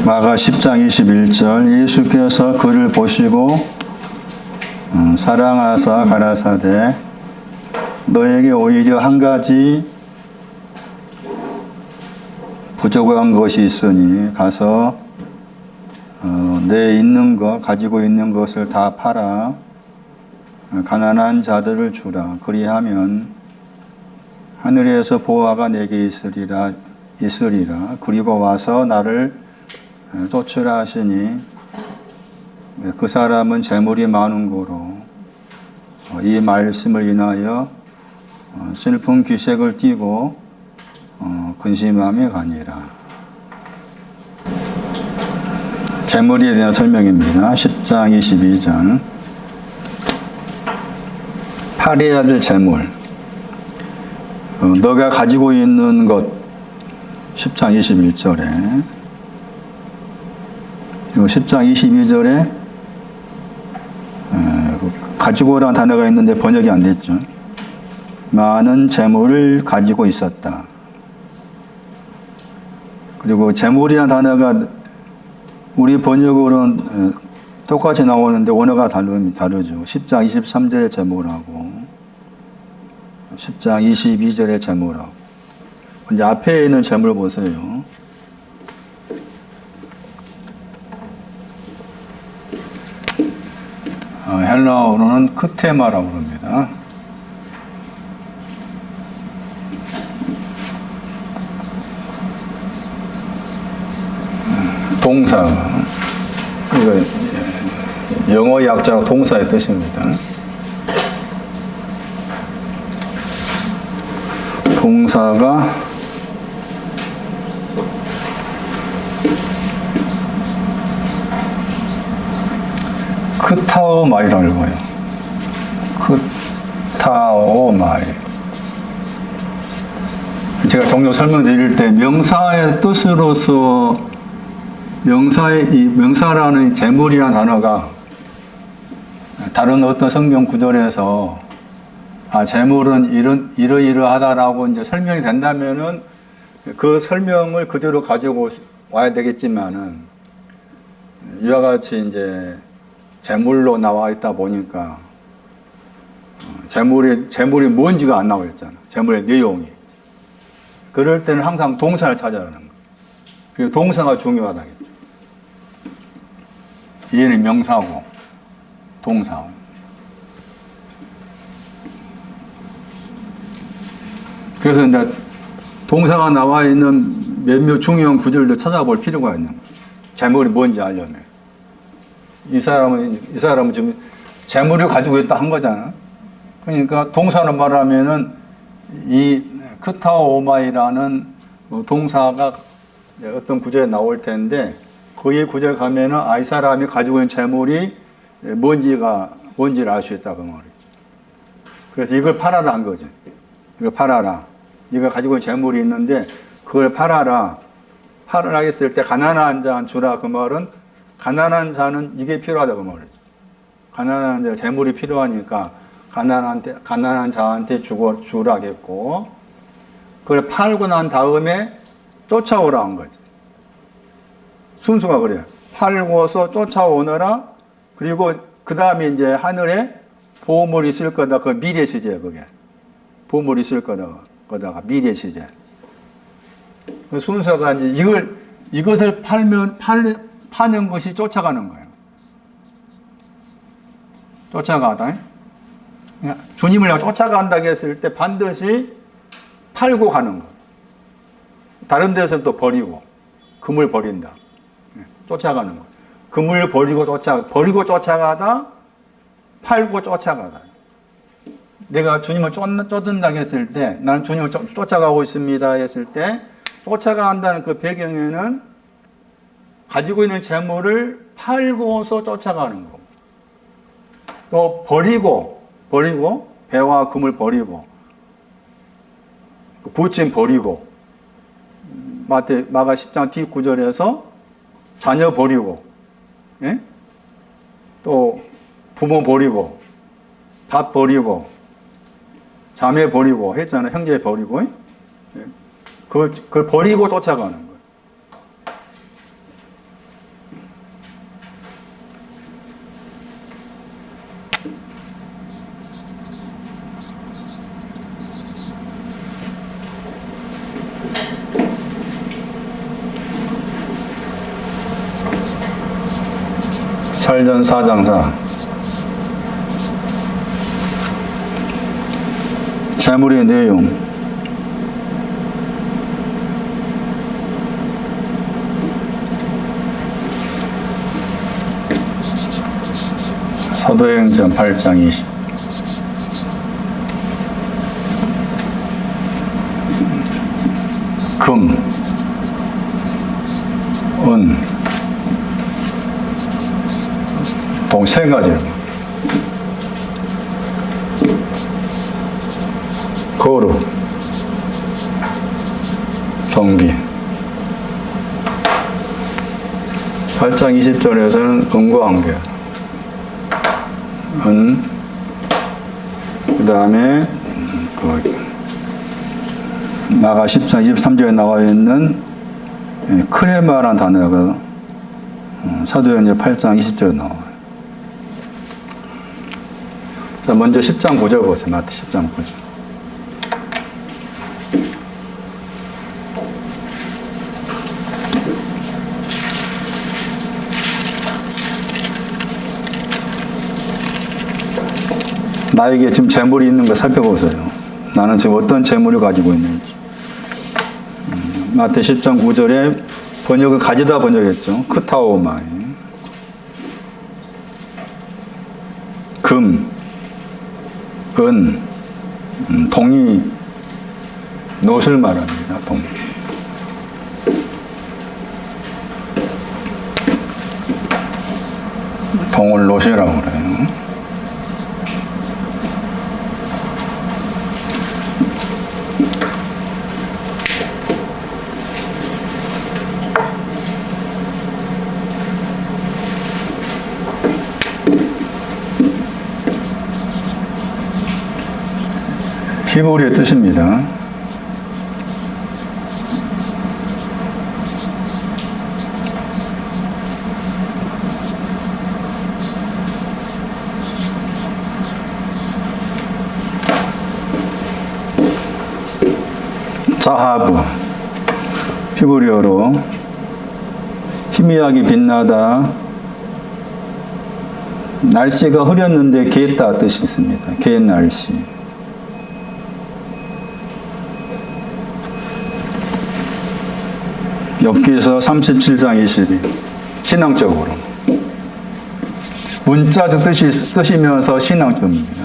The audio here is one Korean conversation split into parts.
마가 10장 21절 예수께서 그를 보시고 사랑하사 가라사대 너에게 오히려 한 가지 부족한 것이 있으니 가서 내 있는 것 가지고 있는 것을 다 팔아 가난한 자들을 주라. 그리하면 하늘에서 보화가 내게 있으리라. 그리고 와서 나를 쫓으라 하시니 그 사람은 재물이 많은 고로 이 말씀을 인하여 슬픈 기색을 띠고 근심함에 가니라. 재물에 대한 설명입니다. 10장 22절 팔아야 될 재물 너가 가지고 있는 것 10장 21절에 그리고 10장 22절에 가지고라는 단어가 있는데 번역이 안 됐죠. 많은 재물을 가지고 있었다. 그리고 재물이라는 단어가 우리 번역으로는 똑같이 나오는데 원어가 다르죠. 10장 23절의 재물하고 10장 22절의 재물하고 이제 앞에 있는 재물 보세요. 헬라어로는 크테마라고 합니다. 동사. 이거 영어 약자로 동사의 뜻입니다. 동사가 크타오마이라고 해요. 크타오마이. 제가 종종 설명드릴 때 명사의 뜻으로서 명사라는 재물이라는 단어가 다른 어떤 성경 구절에서 재물은 이러이러하다라고 이제 설명이 된다면은 그 설명을 그대로 가지고 와야 되겠지만은 이와 같이 이제 재물로 나와 있다 보니까 재물이 뭔지가 안 나와 있잖아. 재물의 내용이. 그럴 때는 항상 동사를 찾아야 하는 거예요. 그리고 동사가 중요하다겠죠. 얘는 명사고 동사고. 그래서 이제 동사가 나와 있는 몇몇 중요한 구절도 찾아볼 필요가 있는 거예요. 재물이 뭔지 알려면. 이 사람은 지금 재물을 가지고 있다 한 거잖아. 그러니까 동사로 말하면은 이 크타오마이라는 동사가 어떤 구절에 나올 텐데 거기 구절 가면은 이 사람이 가지고 있는 재물이 뭔지를 알 수 있다 그 말이죠. 그래서 이걸 팔아라 한 거지. 이걸 팔아라. 네가 가지고 있는 재물이 있는데 그걸 팔아라. 팔아라 했을 때 가난한 자한 주라 그 말은 가난한 자는 이게 필요하다 그 말이죠. 가난한 자 재물이 필요하니까 가난한 자한테 주라겠고 그걸 팔고 난 다음에 쫓아오라 한 거죠. 순수가 그래요. 팔고서 쫓아오너라. 그리고 그 다음에 이제 하늘에 보물이 있을 거다. 그 미래 시제야 그게. 보물이 있을 거다가 미래 시제. 그 순서가 이제 이것을 파는 것이 쫓아가는 거예요. 쫓아가다. 주님을 쫓아간다고 했을 때 반드시 팔고 가는 거. 다른 데서는 또 버리고, 금을 버린다. 쫓아가는 거. 금을 버리고 쫓아가다, 팔고 쫓아가다. 내가 주님을 쫓는다고 했을 때, 나는 주님을 쫓아가고 있습니다 했을 때, 쫓아간다는 그 배경에는 가지고 있는 재물을 팔고서 쫓아가는 거. 또 버리고 배와 금을 버리고 부친 버리고 마가 10장 뒷구절에서 자녀 버리고 예? 또 부모 버리고 밥 버리고 자매 버리고 했잖아요. 형제 버리고 그걸 버리고 쫓아가는 거예요. 살전사장사. 재물의 내용. 사도행전 8장 20. 금, 은, 동 세 가지. 거루, 경기. 8장 20절에서는 은과 관계. 은, 그 다음에 마가 10장 23절에 나와 있는 크레마라는 단어가 사도행전 8장 20절에 나와요. 자, 먼저 10장 9절 보세요. 마태 10장 9절. 나에게 지금 재물이 있는 거 살펴보세요. 나는 지금 어떤 재물을 가지고 있는지. 마태 10장 9절에 번역을 가지다 번역했죠. 크타오마이. 금, 은, 동이, 놋을 말합니다. 동. 동을 놋이라고 그래요. 히브리의 뜻입니다. 자하부, 히브리어로 희미하게 빛나다, 날씨가 흐렸는데 개했다 뜻이 있습니다. 개의 날씨. 엽기서 37장 22. 신앙적으로. 문자적 뜻이면서 신앙적입니다.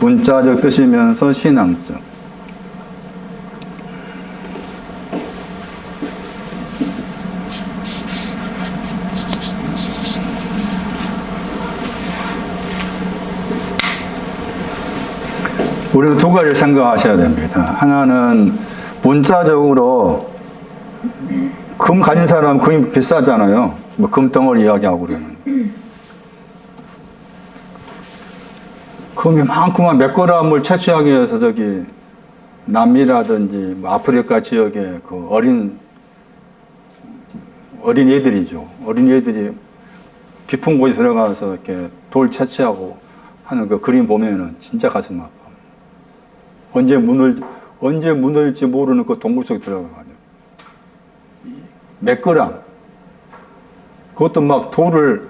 문자적 뜻이면서 신앙적. 우리는 두 가지를 생각하셔야 됩니다. 하나는 문자적으로 금 가진 사람은 금이 비싸잖아요. 뭐 금덩어리 이야기하고 그러는. 금이 많구만 몇 그램을 채취하기 위해서 저기 남미라든지 뭐 아프리카 지역에 그 어린 애들이죠. 어린 애들이 깊은 곳에 들어가서 이렇게 돌 채취하고 하는 그 그림 보면은 진짜 가슴 아파. 언제 무너질지 모르는 그 동굴 속에 들어가거든요. 몇 그램. 그것도 막 돌을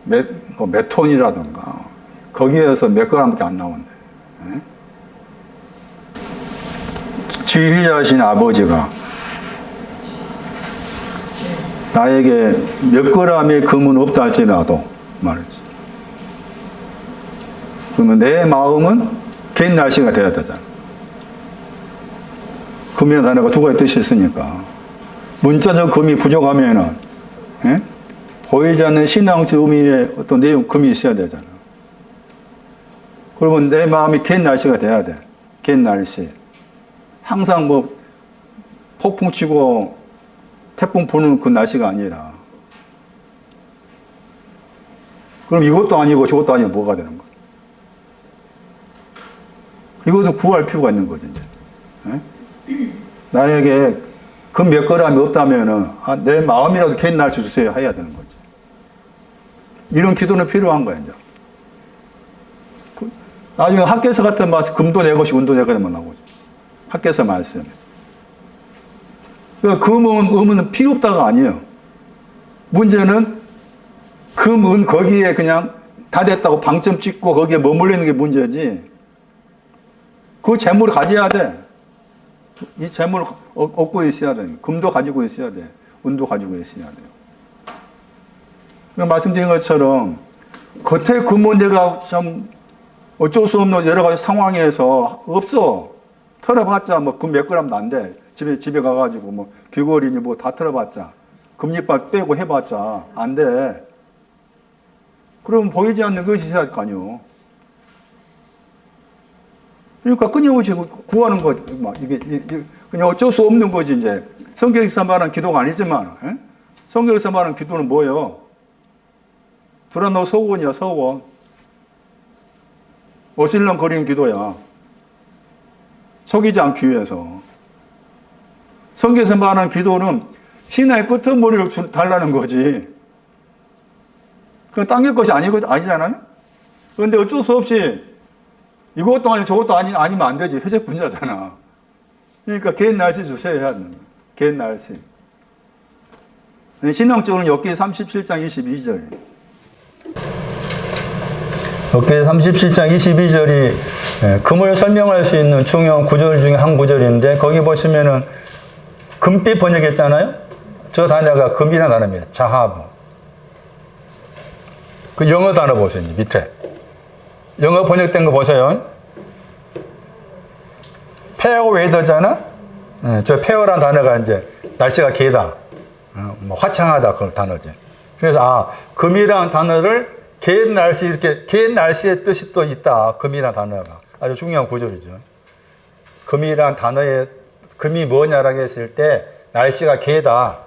몇 톤이라든가 거기에서 몇 그램밖에 안 나온대. 지휘자신 아버지가 나에게 몇 그램의 금은 없다 할지라도 말이지. 그러면 내 마음은 개인 날씨가 돼야 되잖아. 금이라는 단어가 두 가지 뜻이 있으니까. 문자적 금이 부족하면은, 보이지 않는 신앙적 의미의 어떤 내용, 금이 있어야 되잖아. 그러면 내 마음이 개인 날씨가 돼야 돼. 개인 날씨. 항상 뭐, 폭풍 치고 태풍 부는 그 날씨가 아니라. 그럼 이것도 아니고 저것도 아니고 뭐가 되는 거야? 이것도 구할 필요가 있는 거지, 이제. 나에게 그 몇 그램이 없다면은, 내 마음이라도 개인 날씨 주세요. 해야 되는 거지. 이런 기도는 필요한 거야, 이제. 나중에 학교에서 같은 말씀, 금도 내 것이 은도 내 것만 나오죠. 학교에서 말씀. 그러니까 금은 필요 없다가 아니에요. 문제는 금, 은 거기에 그냥 다 됐다고 방점 찍고 거기에 머물리는 게 문제지. 그 재물을 가져야 돼. 이 재물을 얻고 있어야 돼. 금도 가지고 있어야 돼. 은도 가지고 있어야 돼요. 말씀드린 것처럼 겉에 그 문제가 좀 어쩔 수 없는 여러 가지 상황에서 없어. 털어봤자 뭐 금 몇 그램도 안 돼. 집에 가가지고 뭐 귀걸이니 뭐 다 털어봤자. 금리빨 빼고 해봤자 안 돼. 그럼 보이지 않는 것이 있어야 할 거 아니요. 그러니까 끊임없이 구하는 거, 이게 그냥 어쩔 수 없는 거지, 이제. 성경에서 말하는 기도가 아니지만, 에? 성경에서 말하는 기도는 뭐예요? 두란노 서원이야, 서원. 어슬렁거리는 기도야. 속이지 않기 위해서. 성경에서 말하는 기도는 신화의 끄트머리를 달라는 거지. 그건 당길 것이 아니잖아요? 그런데 어쩔 수 없이 이것도 아니고 저것도 아니면 안 되지. 회색 분야잖아. 그러니까 개인 날씨 주세요 해야 되는 거야. 개인 날씨. 신앙적으로는 욥기 37장 22절. 욥기 37장 22절이 금을 설명할 수 있는 중요한 구절 중에 한 구절인데 거기 보시면은 금빛 번역했잖아요. 저 단어가 금이라는 단어입니다. 자하부. 그 영어 단어 보세요. 밑에. 영어 번역된 거 보세요. 페어 웨더잖아? 저 페어란 단어가 이제 날씨가 개다. 뭐 화창하다. 그런 단어지. 그래서, 금이라는 단어를 개인 날씨, 이렇게, 개인 날씨의 뜻이 또 있다. 금이라는 단어가. 아주 중요한 구절이죠. 금이라는 단어의, 금이 뭐냐라고 했을 때, 날씨가 개다.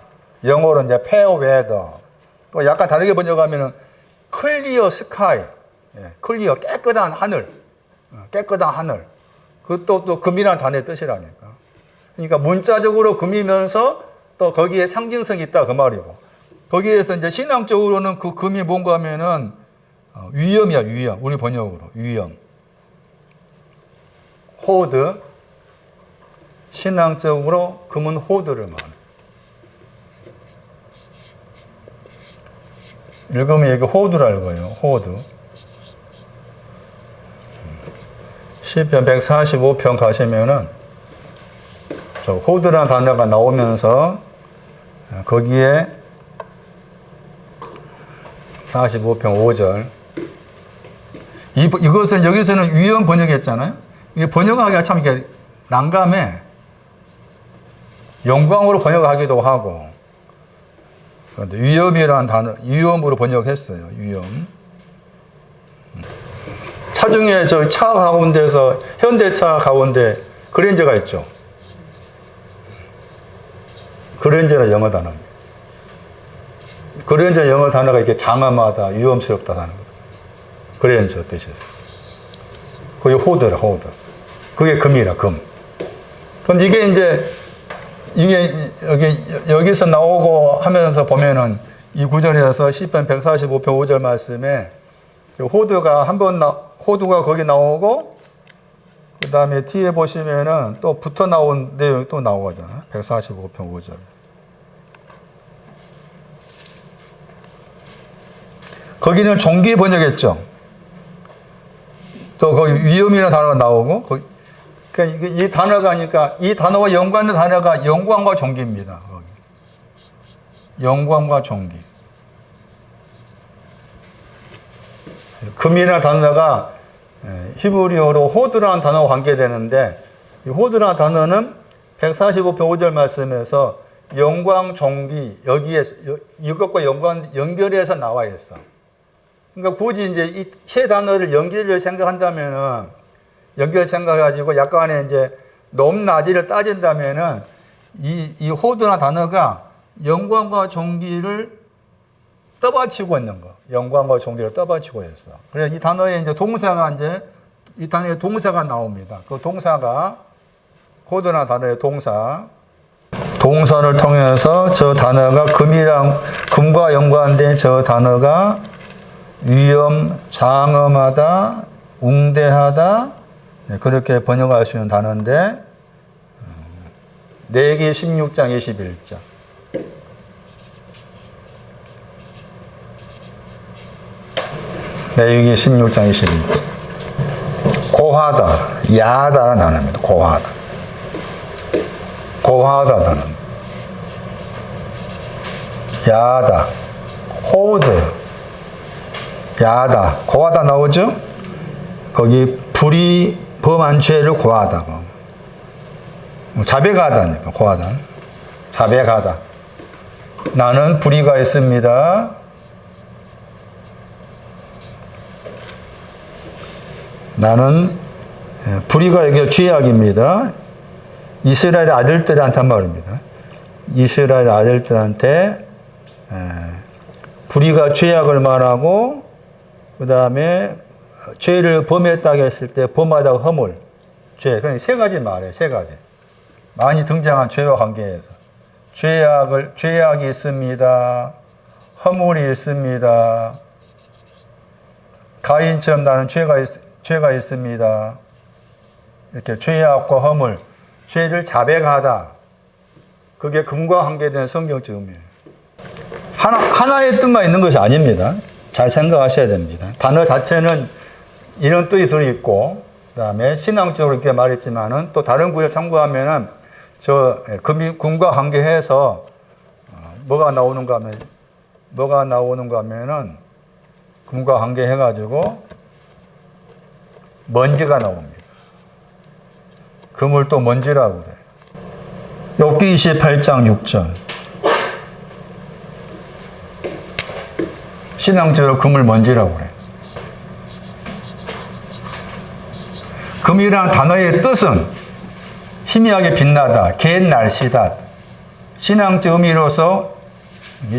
영어로 이제 페어 웨더. 또 약간 다르게 번역하면은, 클리어 스카이. 클리어, 깨끗한 하늘. 깨끗한 하늘. 그것도 또 금이라는 단어의 뜻이라니까. 그러니까 문자적으로 금이면서 또 거기에 상징성이 있다. 그 말이고. 거기에서 이제 신앙적으로는 그 금이 뭔가 하면은 위엄이야, 위엄. 우리 번역으로. 위엄. 호드. 신앙적으로 금은 호드를 말해. 읽으면 여기 호드라는 거예요. 호드. 시편 145편 가시면은 저 호드라는 단어가 나오면서 거기에 45편 5절 이것은 여기서는 위엄 번역했잖아요. 이게 번역하기가 참 이게 난감해. 영광으로 번역하기도 하고 그런데 위엄이라는 단어 위엄으로 번역했어요. 위엄. 차 중에 저 차 가운데서 현대차 가운데 그랜저가 있죠. 그랜저는 영어 단어입니다. 그랜저 영어 단어가 이렇게 장엄하다, 위험스럽다 하는 거예요. 그랜저 뜻이에요. 그게 호드라, 호드. 그게 금이라, 금. 그런데 이게 여기서 나오고 하면서 보면은 이 구절에서 시편 145편 5절 말씀에 호드가 호드가 거기 나오고 그 다음에 뒤에 보시면은 또 붙어 나온 내용이 또 나오잖아요. 145편 5절. 거기는 종기 번역했죠. 또 거기 위엄이라는 단어가 나오고 그러니까 이 단어가 그러니까 이 단어와 연관된 단어가 영광과 종기입니다. 거기. 영광과 종기. 금이라는 단어가 히브리어로 호드라는 단어와 관계되는데 이 호드라는 단어는 145편 5절 말씀에서 영광, 종기 여기에 이것과 연결해서 나와 있어. 그러니까 굳이 이제 이 세 단어를 연결을 생각한다면은 연결 생각해가지고 약간의 이제 높낮이를 따진다면은 이 호드라는 단어가 영광과 종기를 떠받치고 있는 거. 영광과 종기를 떠받치고 있어. 그래서 이 단어에 이제 동사가 이 단어에 동사가 나옵니다. 그 동사가 호드라는 단어의 동사를 통해서 저 단어가 금과 연관된 저 단어가 위엄, 장엄하다, 웅대하다 그렇게 번역할 수 있는 단어인데 레위기 16장 21절 레위기 16장 22절. 고하다, 야하다라는 단어입니다. 고하다. 고하다 단어. 야하다, 호드, 야하다, 고하다 나오죠? 거기 불이 범한 죄를 고하다. 자백하다니까, 고하다. 자백하다. 나는 불의가 있습니다. 나는 불의가 이게 죄악입니다. 이스라엘 아들들한테 한 말입니다. 이스라엘 아들들한테 불의가 죄악을 말하고, 그 다음에 죄를 범했다고 했을 때 범하다가 허물, 죄. 그러니까 세 가지 말이에요. 세 가지. 많이 등장한 죄와 관계에서. 죄악이 있습니다. 허물이 있습니다. 가인처럼 나는 죄가 있습니다. 이렇게 죄악과 허물, 죄를 자백하다. 그게 금과 관계된 성경적 의미예요. 하나의 뜻만 있는 것이 아닙니다. 잘 생각하셔야 됩니다. 단어 자체는 이런 뜻이 들어있고, 그 다음에 신앙적으로 이렇게 말했지만은 또 다른 구절 참고하면은 금과 관계해서 뭐가 나오는가 하면은 금과 관계해가지고 먼지가 나옵니다. 금을 또 먼지라고 그래요. 욥기 28장 6절. 신앙적으로 금을 먼지라고 그래요. 금이라는 단어의 뜻은 희미하게 빛나다, 갯날씨다. 신앙적 의미로서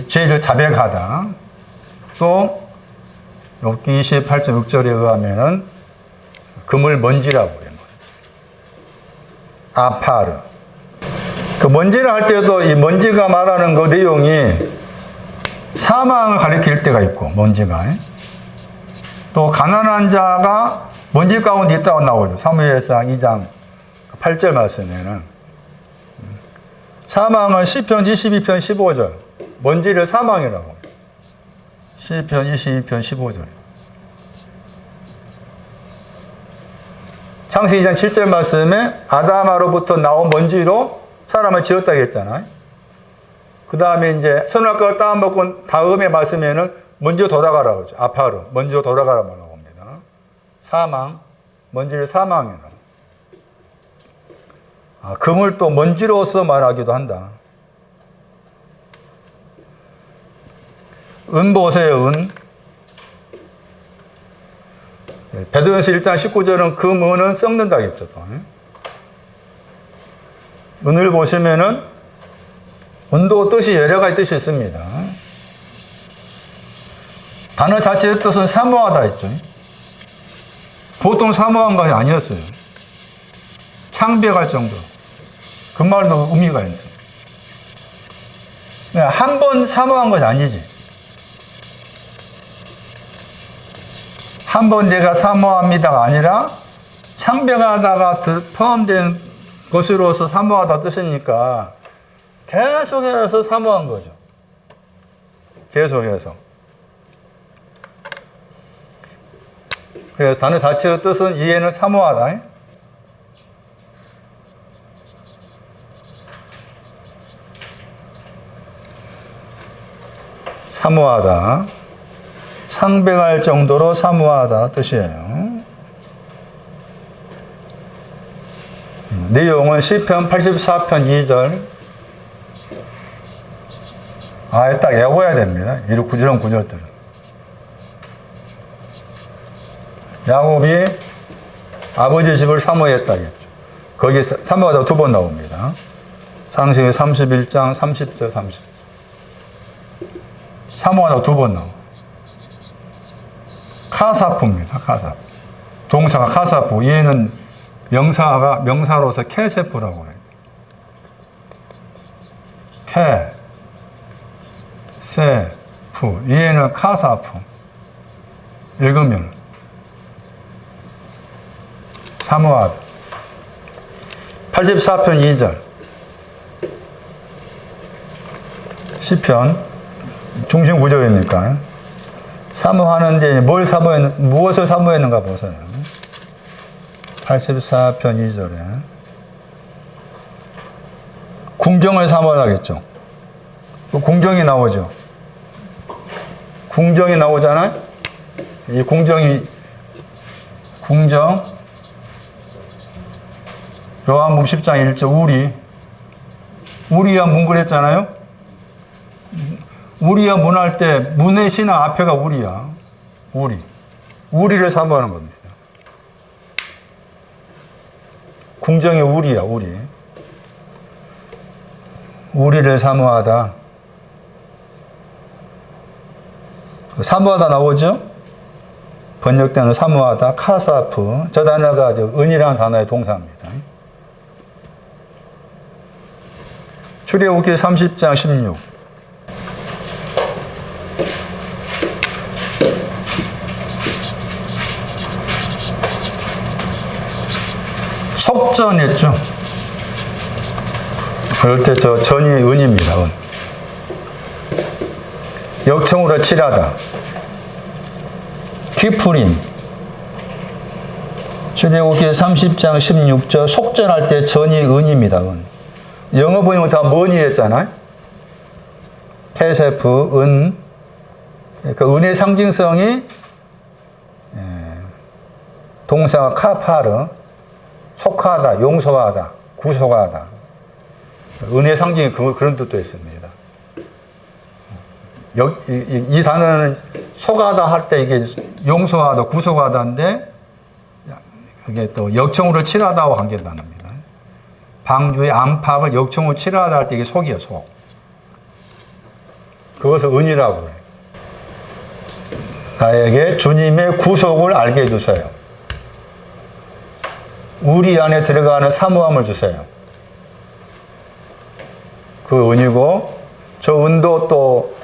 죄를 자백하다. 또 욥기 28장 6절에 의하면은 금을 먼지라고 그래요. 아파르. 그 먼지를 할 때도 이 먼지가 말하는 그 내용이 사망을 가리킬 때가 있고, 먼지가. 또 가난한 자가 먼지 가운데 있다고 나오죠. 사무엘상 2장 8절 말씀에는. 사망은 시편 22편 15절. 먼지를 사망이라고. 시편 22편 15절. 창세기 2장 7절 말씀에 아담아로부터 나온 먼지로 사람을 지었다고 했잖아요. 그 다음에 이제 선악과를 따먹고 다음에 말씀에는 먼지로 돌아가라고 하죠. 아파르. 먼지로 돌아가라고 합니다. 사망. 먼지를 사망이라고. 금을 또 먼지로서 말하기도 한다. 은 보세요, 은. 베드로전서 1장 19절은 금은은 썩는다고 했죠. 은을 보시면은 은도 뜻이 여러 가지 뜻이 있습니다. 단어 자체의 뜻은 사모하다 했죠. 보통 사모한 것이 아니었어요. 창백할 정도. 그 말도 의미가 있어요. 한 번 사모한 것이 아니지. 한 번 내가 사모합니다가 아니라 창백하다가 포함된 것으로서 사모하다 뜻이니까 계속해서 사모한 거죠. 계속해서. 그래서 단어 자체의 뜻은 이해는 사모하다. 사모하다. 창백할 정도로 사모하다 뜻이에요. 내용은 시편 84편 2절. 딱 외워야 됩니다. 이런 구절들은. 야곱이 아버지 집을 사모했다겠죠. 거기 사모하다 두 번 나옵니다. 창세기 31장 30절 30절. 사모하다 두 번 나옵니다. 카사프입니다. 카사프. 동사가 카사프. 얘는 명사로서 케세프라고 해요. 케, 세, 프. 얘는 카사프. 읽으면 사모하다. 84편 2절. 시편 중심 구절이니까 사모하는데 무엇을 사모했는가 보세요. 84편 2절에. 궁정을 사모하겠죠. 궁정이 나오죠. 궁정이 나오잖아요. 이 궁정, 요한복음 10장 1절 우리야 문 그랬잖아요. 우리야 문 할 때 문의 신앙 앞에가 우리야. 우리를 사모하는 겁니다. 궁정이 우리야, 우리를 사모하다. 사모하다 나오죠? 번역되는 사모하다, 카사프. 저 단어가 은이라는 단어의 동사입니다. 출애굽기 30장 16. 속전했죠. 그럴 때 저 전이 은입니다. 역청으로 칠하다. 키프림. 출애굽기 30장 16절 속전할 때 전이 은입니다. 영어 번역은 다 머니 했잖아요. 케세프, 은. 그러니까 은의 상징성이 동사가 카파르, 속하다, 용서하다, 구속하다. 은혜의 상징이 그런 뜻도 있습니다. 이 단어는 속하다 할 때 이게 용서하다, 구속하다인데, 이게 또 역청으로 칠하다와 관계단어입니다. 방주의 안팎을 역청으로 칠하다 할 때 이게 속이에요, 속. 그것을 은이라고 해요. 나에게 주님의 구속을 알게 해주세요. 우리 안에 들어가는 사모함을 주세요. 그 은이고, 저 은도 또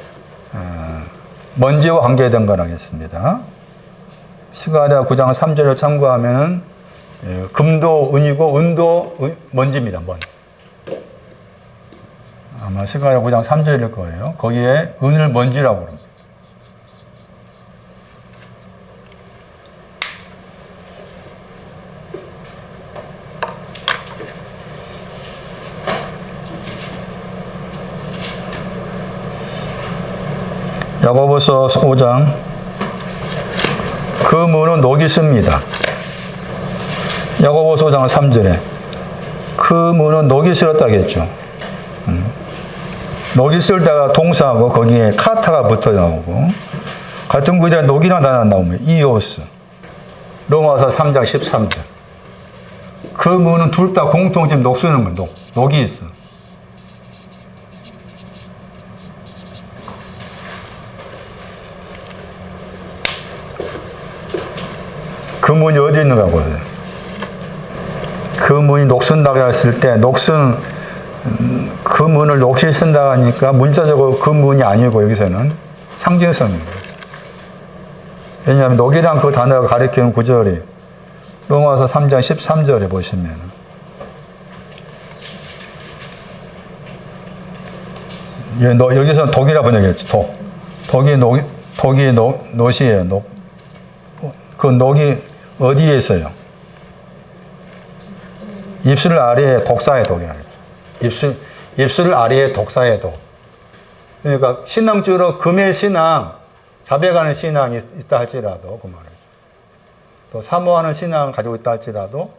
먼지와 관계된 거라겠습니다. 스가랴 9장 3절을 참고하면 금도 은이고 은도 먼지입니다. 아마 스가랴 9장 3절일 거예요. 거기에 은을 먼지라고 그럽니다. 야고보서 5장. 그 문은 녹이 씁니다. 야고보서 5장 3절에 그 문은 녹이 쓸었다겠죠. 녹이 쓸 때가 동사하고 거기에 카타가 붙어 나오고 같은 구절에 녹이라는 단어가 나오면 이오스. 로마서 3장 13절. 그 문은 둘 다 공통점 녹 쓰는 거예요. 녹이 있어. 그 문이 어디 있는가 보세요. 그 문이 녹슨다고 했을 때 그 문을 녹실 쓴다고 하니까 문자적으로 그 문이 아니고 여기서는 상징성입니다. 왜냐하면 녹이란 그 단어가 가리키는 구절이 로마서 3장 13절에 보시면 여기서는 독이라 번역했죠. 독이 노시예요. 그 녹이 어디에 있어요? 입술 아래에 독사의 독이라고 했죠. 입술 아래에 독사의 독. 그러니까 신앙적으로 금의 신앙, 자백하는 신앙이 있다 할지라도 그 말이죠. 또 사모하는 신앙을 가지고 있다 할지라도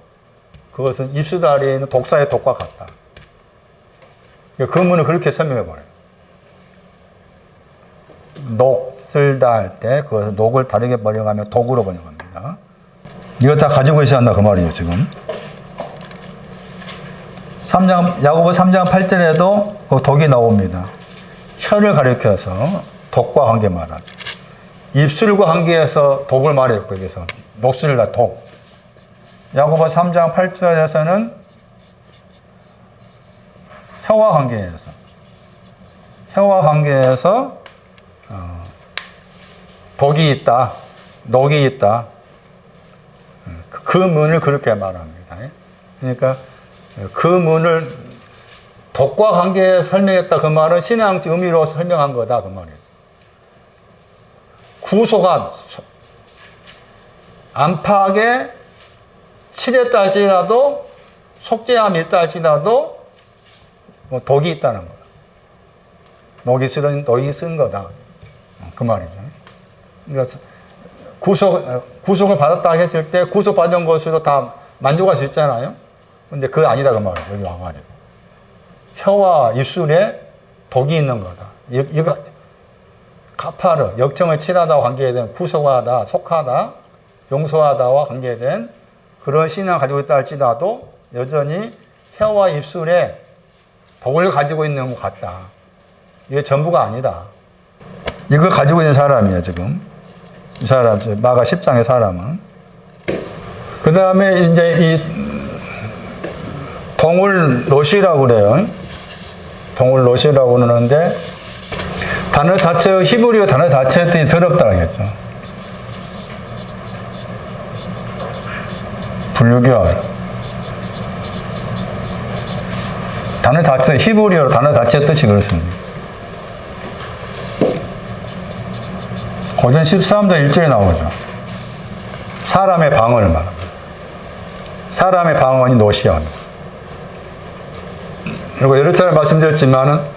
그것은 입술 아래에 있는 독사의 독과 같다. 그 문을 그렇게 설명해 버려요. 녹 쓸다 할 때 그것을 녹을 다르게 번역하면 독으로 번역합니다. 이거 다 가지고 있어야 한다 그 말이에요 지금. 야고보 3장 8절에도 그 독이 나옵니다. 혀를 가리켜서 독과 관계 말하죠. 입술과 관계해서 독을 말했고 여기서 녹슬다 독. 야고보 3장 8절에서는 혀와 관계해서 독이 있다, 녹이 있다. 그 문을 그렇게 말합니다. 그러니까 그 문을 독과 관계에 설명했다 그 말은 신앙적 의미로 설명한 거다 그 말이에요. 구소가 안팎에 칠했다 할지라도 속죄함이 있다 할지라도 뭐 독이 있다는 거다. 녹이 쓴 거다. 그 말이죠. 그래서 구속을 받았다 했을 때 구속받은 것으로 다 만족할 수 있잖아요. 근데 그거 아니다 그 말이에요. 여기 와가지고 혀와 입술에 독이 있는 거다. 이거 카파르 역정을 칠하다와 관계된 구속하다, 속하다, 용서하다와 관계된 그런 신앙을 가지고 있다 할지라도 여전히 혀와 입술에 독을 가지고 있는 것 같다. 이게 전부가 아니다. 이걸 가지고 있는 사람이에요, 지금. 이 사람, 마가 10장의 사람은. 그 다음에 이제 이 동울롯이라고 그래요. 동울롯이라고 그러는데 단어 자체, 히브리어 단어 자체도 더럽다고 했죠. 불결. 단어 자체, 히브리어 단어 자체 뜻이 그렇습니다. 고전 13장 1절에 나오죠. 사람의 방언을 말합니다. 사람의 방언이 노시야. 그리고 여러 차례 말씀드렸지만은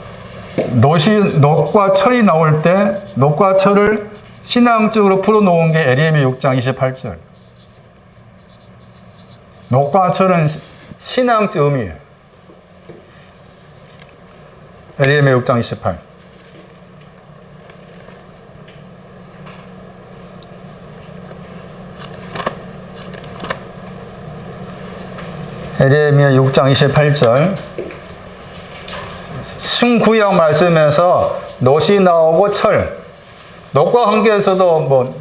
녹과 철이 나올 때 녹과 철을 신앙적으로 풀어놓은 게 에레미야 6장 28절. 녹과 철은 신앙적 의미예요. 에레미야 6장 28. 에레미야 6장 28절. 신구약 말씀에서 놋이 나오고 철. 놋과 관계에서도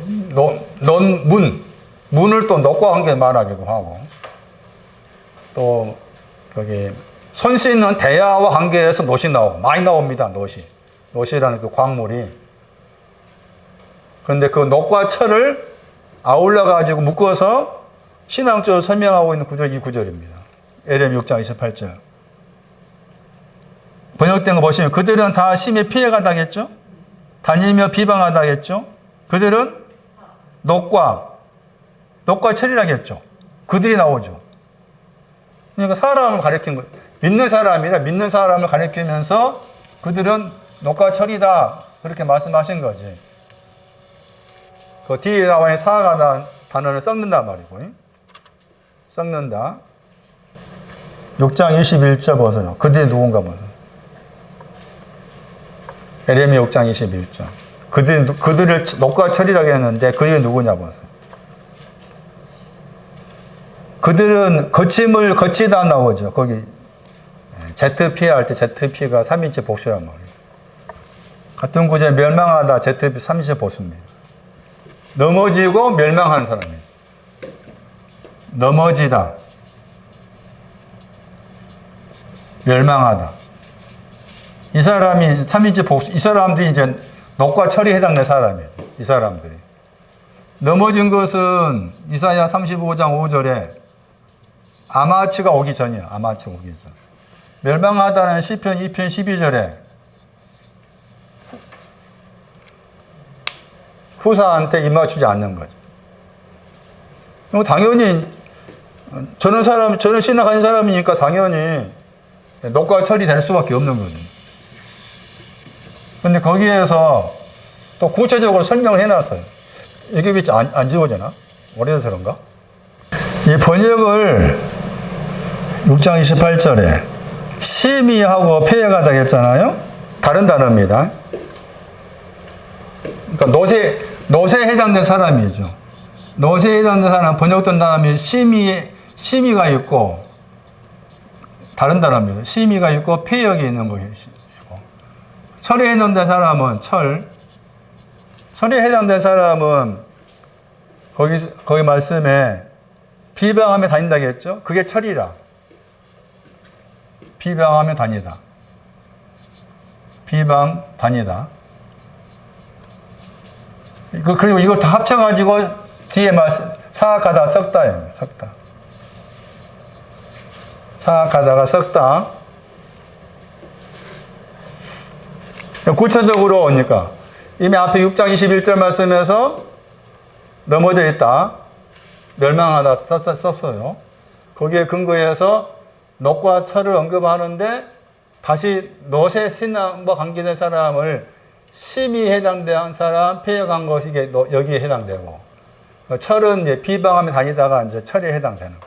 문을 또 놋과 관계 말하기도 하고. 또 거기 손 씻는 대야와 관계에서 놋이 나오고 많이 나옵니다. 놋이라는 그 광물이. 그런데 그 놋과 철을 아울러 가지고 묶어서 신앙적으로 설명하고 있는 구절이 이 구절입니다. 에레미야 6장 28절. 번역된 거 보시면 그들은 다 심히 피해가 당했죠. 다니며 비방하다겠죠. 그들은 녹과 철이라겠죠. 그들이 나오죠. 그러니까 사람을 가리킨 거예요. 믿는 사람이라 믿는 사람을 가리키면서 그들은 녹과 철이다 그렇게 말씀하신 거지. 그 뒤에 나와 있는 사악하다는 단어를 썩는단 말이고. 썩는다. 6장 21절 보세요. 그들이 누군가 보세요. 에레미야 6장 21절. 그들을 녹과 철이라고 했는데 그들이 누구냐 보세요. 그들은 거침을 거치다 나오죠. 거기 ZP 할 때 ZP가 3인칭 복수란 말이에요. 같은 구절에 멸망하다 ZP 3인칭 복수입니다. 넘어지고 멸망하는 사람이에요. 넘어지다. 멸망하다. 이 사람이 3인칭 복수, 이 사람들이 이제 녹과 철이 해당된 사람이에요. 이 사람들이. 넘어진 것은 이사야 35장 5절에 아마츠가 오기 전이에요. 아마츠가 오기 전. 멸망하다는 시편 2편 12절에 후사한테 입맞추지 않는 거죠. 당연히 저는 신앙 가진 사람이니까 당연히 녹과 철이 될 수밖에 없는 거죠. 근데 거기에서 또 구체적으로 설명을 해놨어요. 이게 왜 안 지워지나? 오래돼서 그런가? 이 번역을 6장 28절에 심히하고 폐해가다 했잖아요. 다른 단어입니다. 그러니까 놋에 해당된 사람이죠. 놋에 해당된 사람 번역된 다음에 심히가 있고 다른 단어입니다. 심히가 있고 폐역이 있는 것이고 철에 해당된 사람은 철에 해당된 사람은 거기 말씀에 비방하며 다닌다겠죠? 그게 철이라. 비방하며 다니다. 비방, 다니다. 그리고 이걸 다 합쳐가지고 뒤에 말씀, 사악하다, 썩다예요. 썩다. 사악하다가 썩다. 구체적으로 오니까 이미 앞에 6장 21절 말씀에서 넘어져 있다. 멸망하다 썼어요. 거기에 근거해서 놋과 철을 언급하는데 다시 놋의 신앙과 관계된 사람을 심히 해당된 사람 폐역한 것이 여기에 해당되고, 철은 이제 비방하며 다니다가 이제 철에 해당되는 거.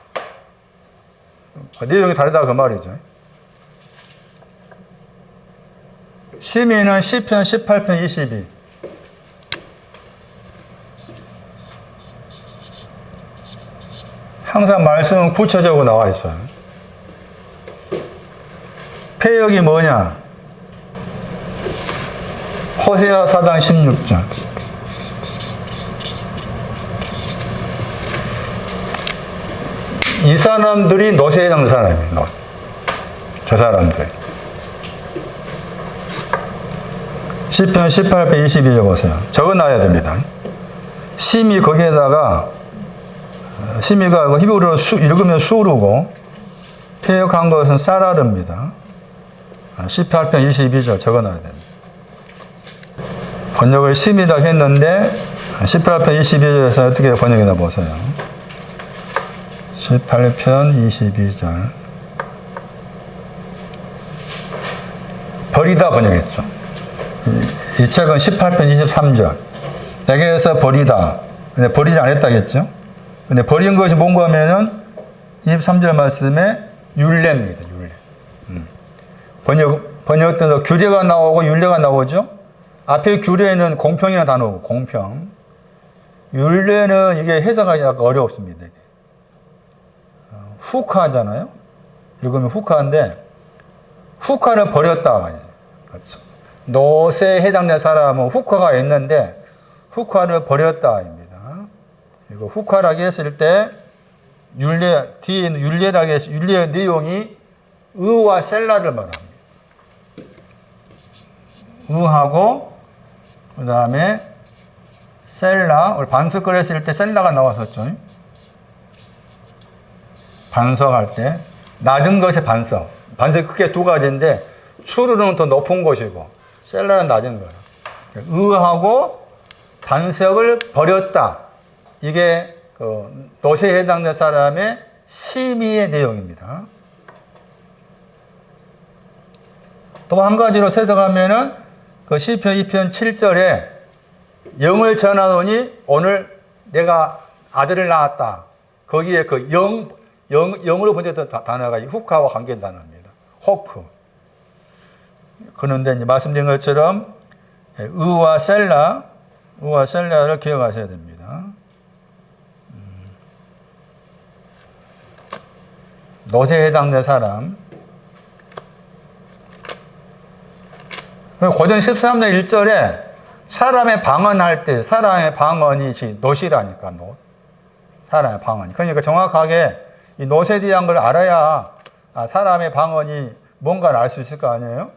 내용이 다르다 그 말이죠. 심의는 시편 18편 22. 항상 말씀은 구체적으로 나와 있어요. 폐역이 뭐냐? 호세아 4장 16절. 이 사람들이 놋에 해당하는 사람이에요. 놋. 저 사람들. 시편 18편 22절 보세요. 적어놔야 됩니다. 심이 거기에다가 심이가 히브리어로 읽으면 수르고 폐역한 것은 사라릅니다. 18편 22절 적어놔야 됩니다. 번역을 심이다 했는데 18편 22절에서 어떻게 번역이나 보세요. 18편 22절 버리다 번역했죠. 이 책은 18편 23절 내게서 버리다. 근데 버리지 않았다겠죠. 근데 버린 것이 뭔가 하면은 23절 말씀에 율례입니다. 율례. 번역된 규례가 나오고 율례가 나오죠. 앞에 규례는 공평이라는 단어고 공평. 율례는 이게 해석하기 약간 어렵습니다. 후카잖아요. 읽으면 후카인데 후카를 버렸다. 놋에 해당된 사람은 후카가 있는데 후카를 버렸다입니다. 그리고 후카라고 했을 때 율례 뒤에 있는 율례라고 해서 율례의 내용이 의와 셀라를 말합니다. 의하고 그 다음에 셀라, 우리 반석을 했을 때 셀라가 나왔었죠. 반석할 때 낮은 것의 반석. 반석이 크게 두 가지인데 추르는 더 높은 것이고 셀라는 낮은 거예요. 의하고 반석을 버렸다. 이게 그 놋에 해당된 사람의 심의의 내용입니다. 또 한 가지로 해석하면은 그 시편 2편 7절에 영을 전하노니 오늘 내가 아들을 낳았다. 거기에 그 영으로 번역된 단어가 후카와 관계된 단어입니다. 호크. 그런데 이제 말씀드린 것처럼 의와 셀라를 기억하셔야 됩니다. 놋에 해당된 사람. 고전 13장 1절에 사람의 방언할 때 사람의 방언이 놋이라니까 놋. 사람의 방언. 그러니까 정확하게 이 놋에 대한 걸 알아야 사람의 방언이 뭔가를 알 수 있을 거 아니에요?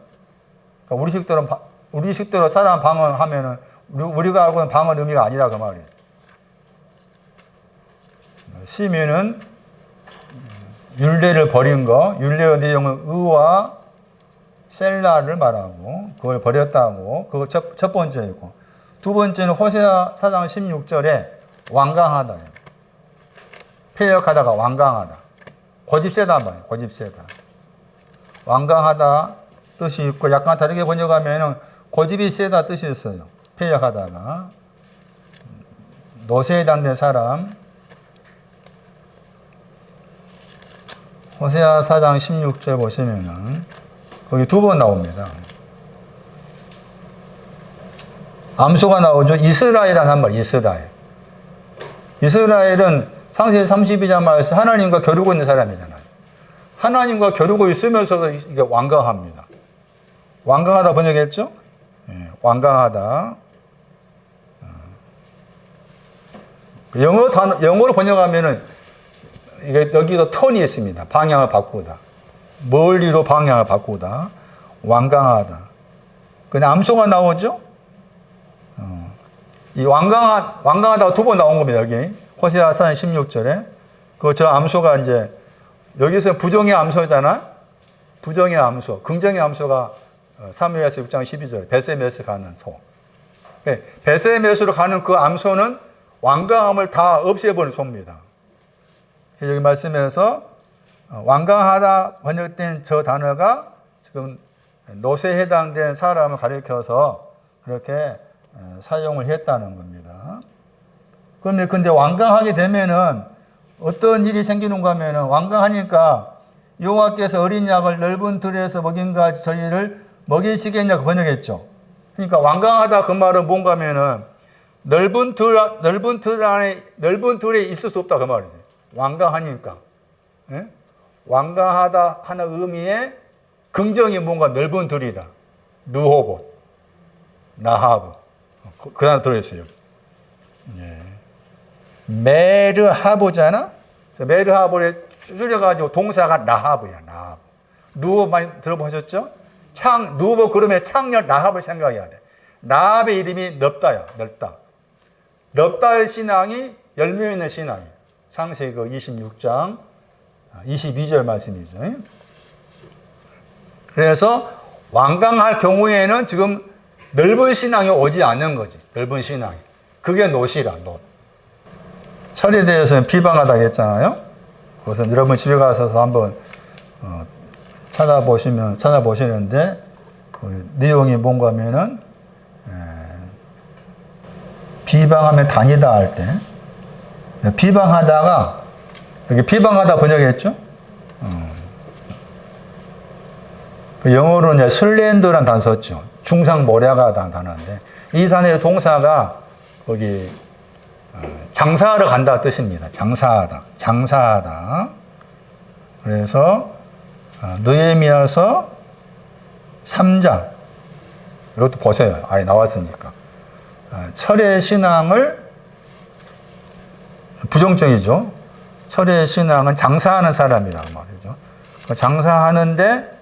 그러니까 우리 식대로 사람 방언하면은 우리가 알고 있는 방언 의미가 아니라 그 말이에요. 시면은 율례를 버린 거, 율례의 내용은 의와 셀라를 말하고 그걸 버렸다고 그거 첫 번째이고 두 번째는 호세아 4장 16절에 완강하다. 폐역하다가 완강하다. 고집세다 말이에요. 고집세다. 완강하다 뜻이 있고 약간 다르게 번역하면 고집이 세다 뜻이 있어요. 폐역하다가 놋에 해당된 사람 호세아 4장 16절 보시면은 거기 두 번 나옵니다. 암소가 나오죠. 이스라엘이라는 한 말, 이스라엘. 이스라엘은 창세기 32장 말씀 하나님과 겨루고 있는 사람이잖아요. 하나님과 겨루고 있으면서도 이게 완강합니다. 완강하다 번역했죠? 네, 완강하다. 영어로 번역하면은 이게 여기도 턴이 있습니다. 방향을 바꾸다. 멀리로 방향을 바꾸다. 완강하다. 근데 암소가 나오죠? 이 완강하다가 두 번 나온 겁니다, 여기. 호세아 4장 16절에. 저 암소가 이제, 여기서 부정의 암소잖아? 부정의 암소. 긍정의 암소가 사무엘서 6장 12절. 베세메스 가는 소. 베세메스로 가는 그 암소는 완강함을 다 없애버린 소입니다. 여기 말씀에서 완강하다 번역된 저 단어가 지금 노새에 해당된 사람을 가리켜서 그렇게 사용을 했다는 겁니다. 근데 완강하게 되면은 어떤 일이 생기는가 하면은 완강하니까 여호와께서 어린 양을 넓은 들에서 먹인 같이 저희를 먹이시겠냐고 번역했죠. 그러니까 완강하다 그 말은 뭔가 하면은 넓은 들에 있을 수 없다 그 말이지. 완강하니까. 예? 완강하다 하는 의미의 긍정이 뭔가 넓은 들이다. 르호봇, 나하브. 그 단어 들어있어요. 예. 메르하보잖아? 메르하보에 줄여가지고 동사가 라하브야, 라하브. 누워 많이 들어보셨죠? 누워 그러면 창렬 라합을 생각해야 돼. 라합의 이름이 넓다야, 넓다. 넓다의 신앙이 열매 있는 신앙이에요. 창세기 26장 22절 말씀이죠. 그래서 완강할 경우에는 지금 넓은 신앙이 오지 않는 거지. 넓은 신앙이. 그게 놋이라, 놋. 철에 대해서는 비방하다고 했잖아요. 그것은 여러분 집에 가서 한번 찾아보시는데 내용이 뭔가 하면은 비방하면 다니다 할 때 비방하다가 여기 비방하다 번역했죠. 영어로는 이제 슬렌더라는 단어 썼죠. 중상모략하다는 단어인데 이 단어의 동사가 거기 장사하러 간다 뜻입니다. 장사하다. 그래서 느헤미야서 3장 이것도 보세요. 아예 나왔으니까. 철의 신앙을 부정적이죠. 철의 신앙은 장사하는 사람이란 말이죠. 장사하는데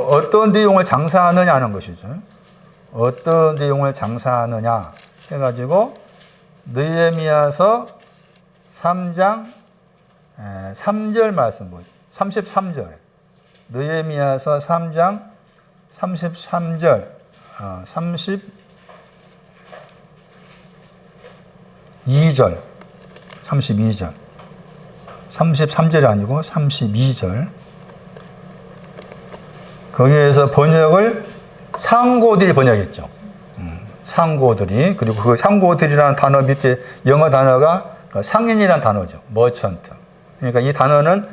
어떤 내용을 장사하느냐 하는 것이죠. 어떤 내용을 장사하느냐 해가지고 느헤미야서 3장 3절 말씀 보죠. 33절에 느헤미야서 3장 33절 32절 33절이 아니고 32절 거기에서 번역을 상고들이 번역했죠. 상고들이. 그리고 그 상고들이라는 단어 밑에 영어 단어가 상인이라는 단어죠. 머천트. 그러니까 이 단어는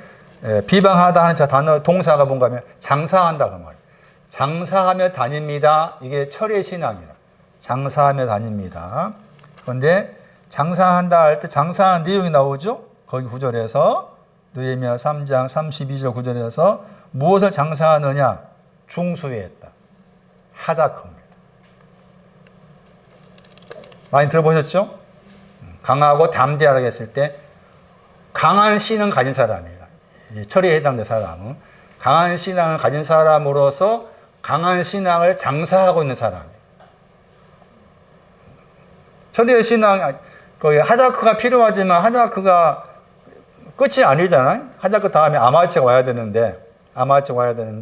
비방하다 하는 저 단어 동사가 뭔가 하면 장사한다 그 말이에요. 장사하며 다닙니다. 이게 철의 신앙이라. 장사하며 다닙니다. 그런데 장사한다 할 때 장사하는 내용이 나오죠. 거기 구절에서 느헤미야 3장 32절 구절에서 무엇을 장사하느냐? 중수했다. 하다크입니다. 많이 들어보셨죠? 강하고 담대하게 했을 때 강한 신은 가진 사람이다. 철에 해당된 사람은 강한 신앙을 가진 사람으로서 강한 신앙을 장사하고 있는 사람이에요. 철의 신앙, 거의 하다크가 필요하지만 하다크가 끝이 아니잖아요. 하다크 다음에 아마츠가 와야 되는데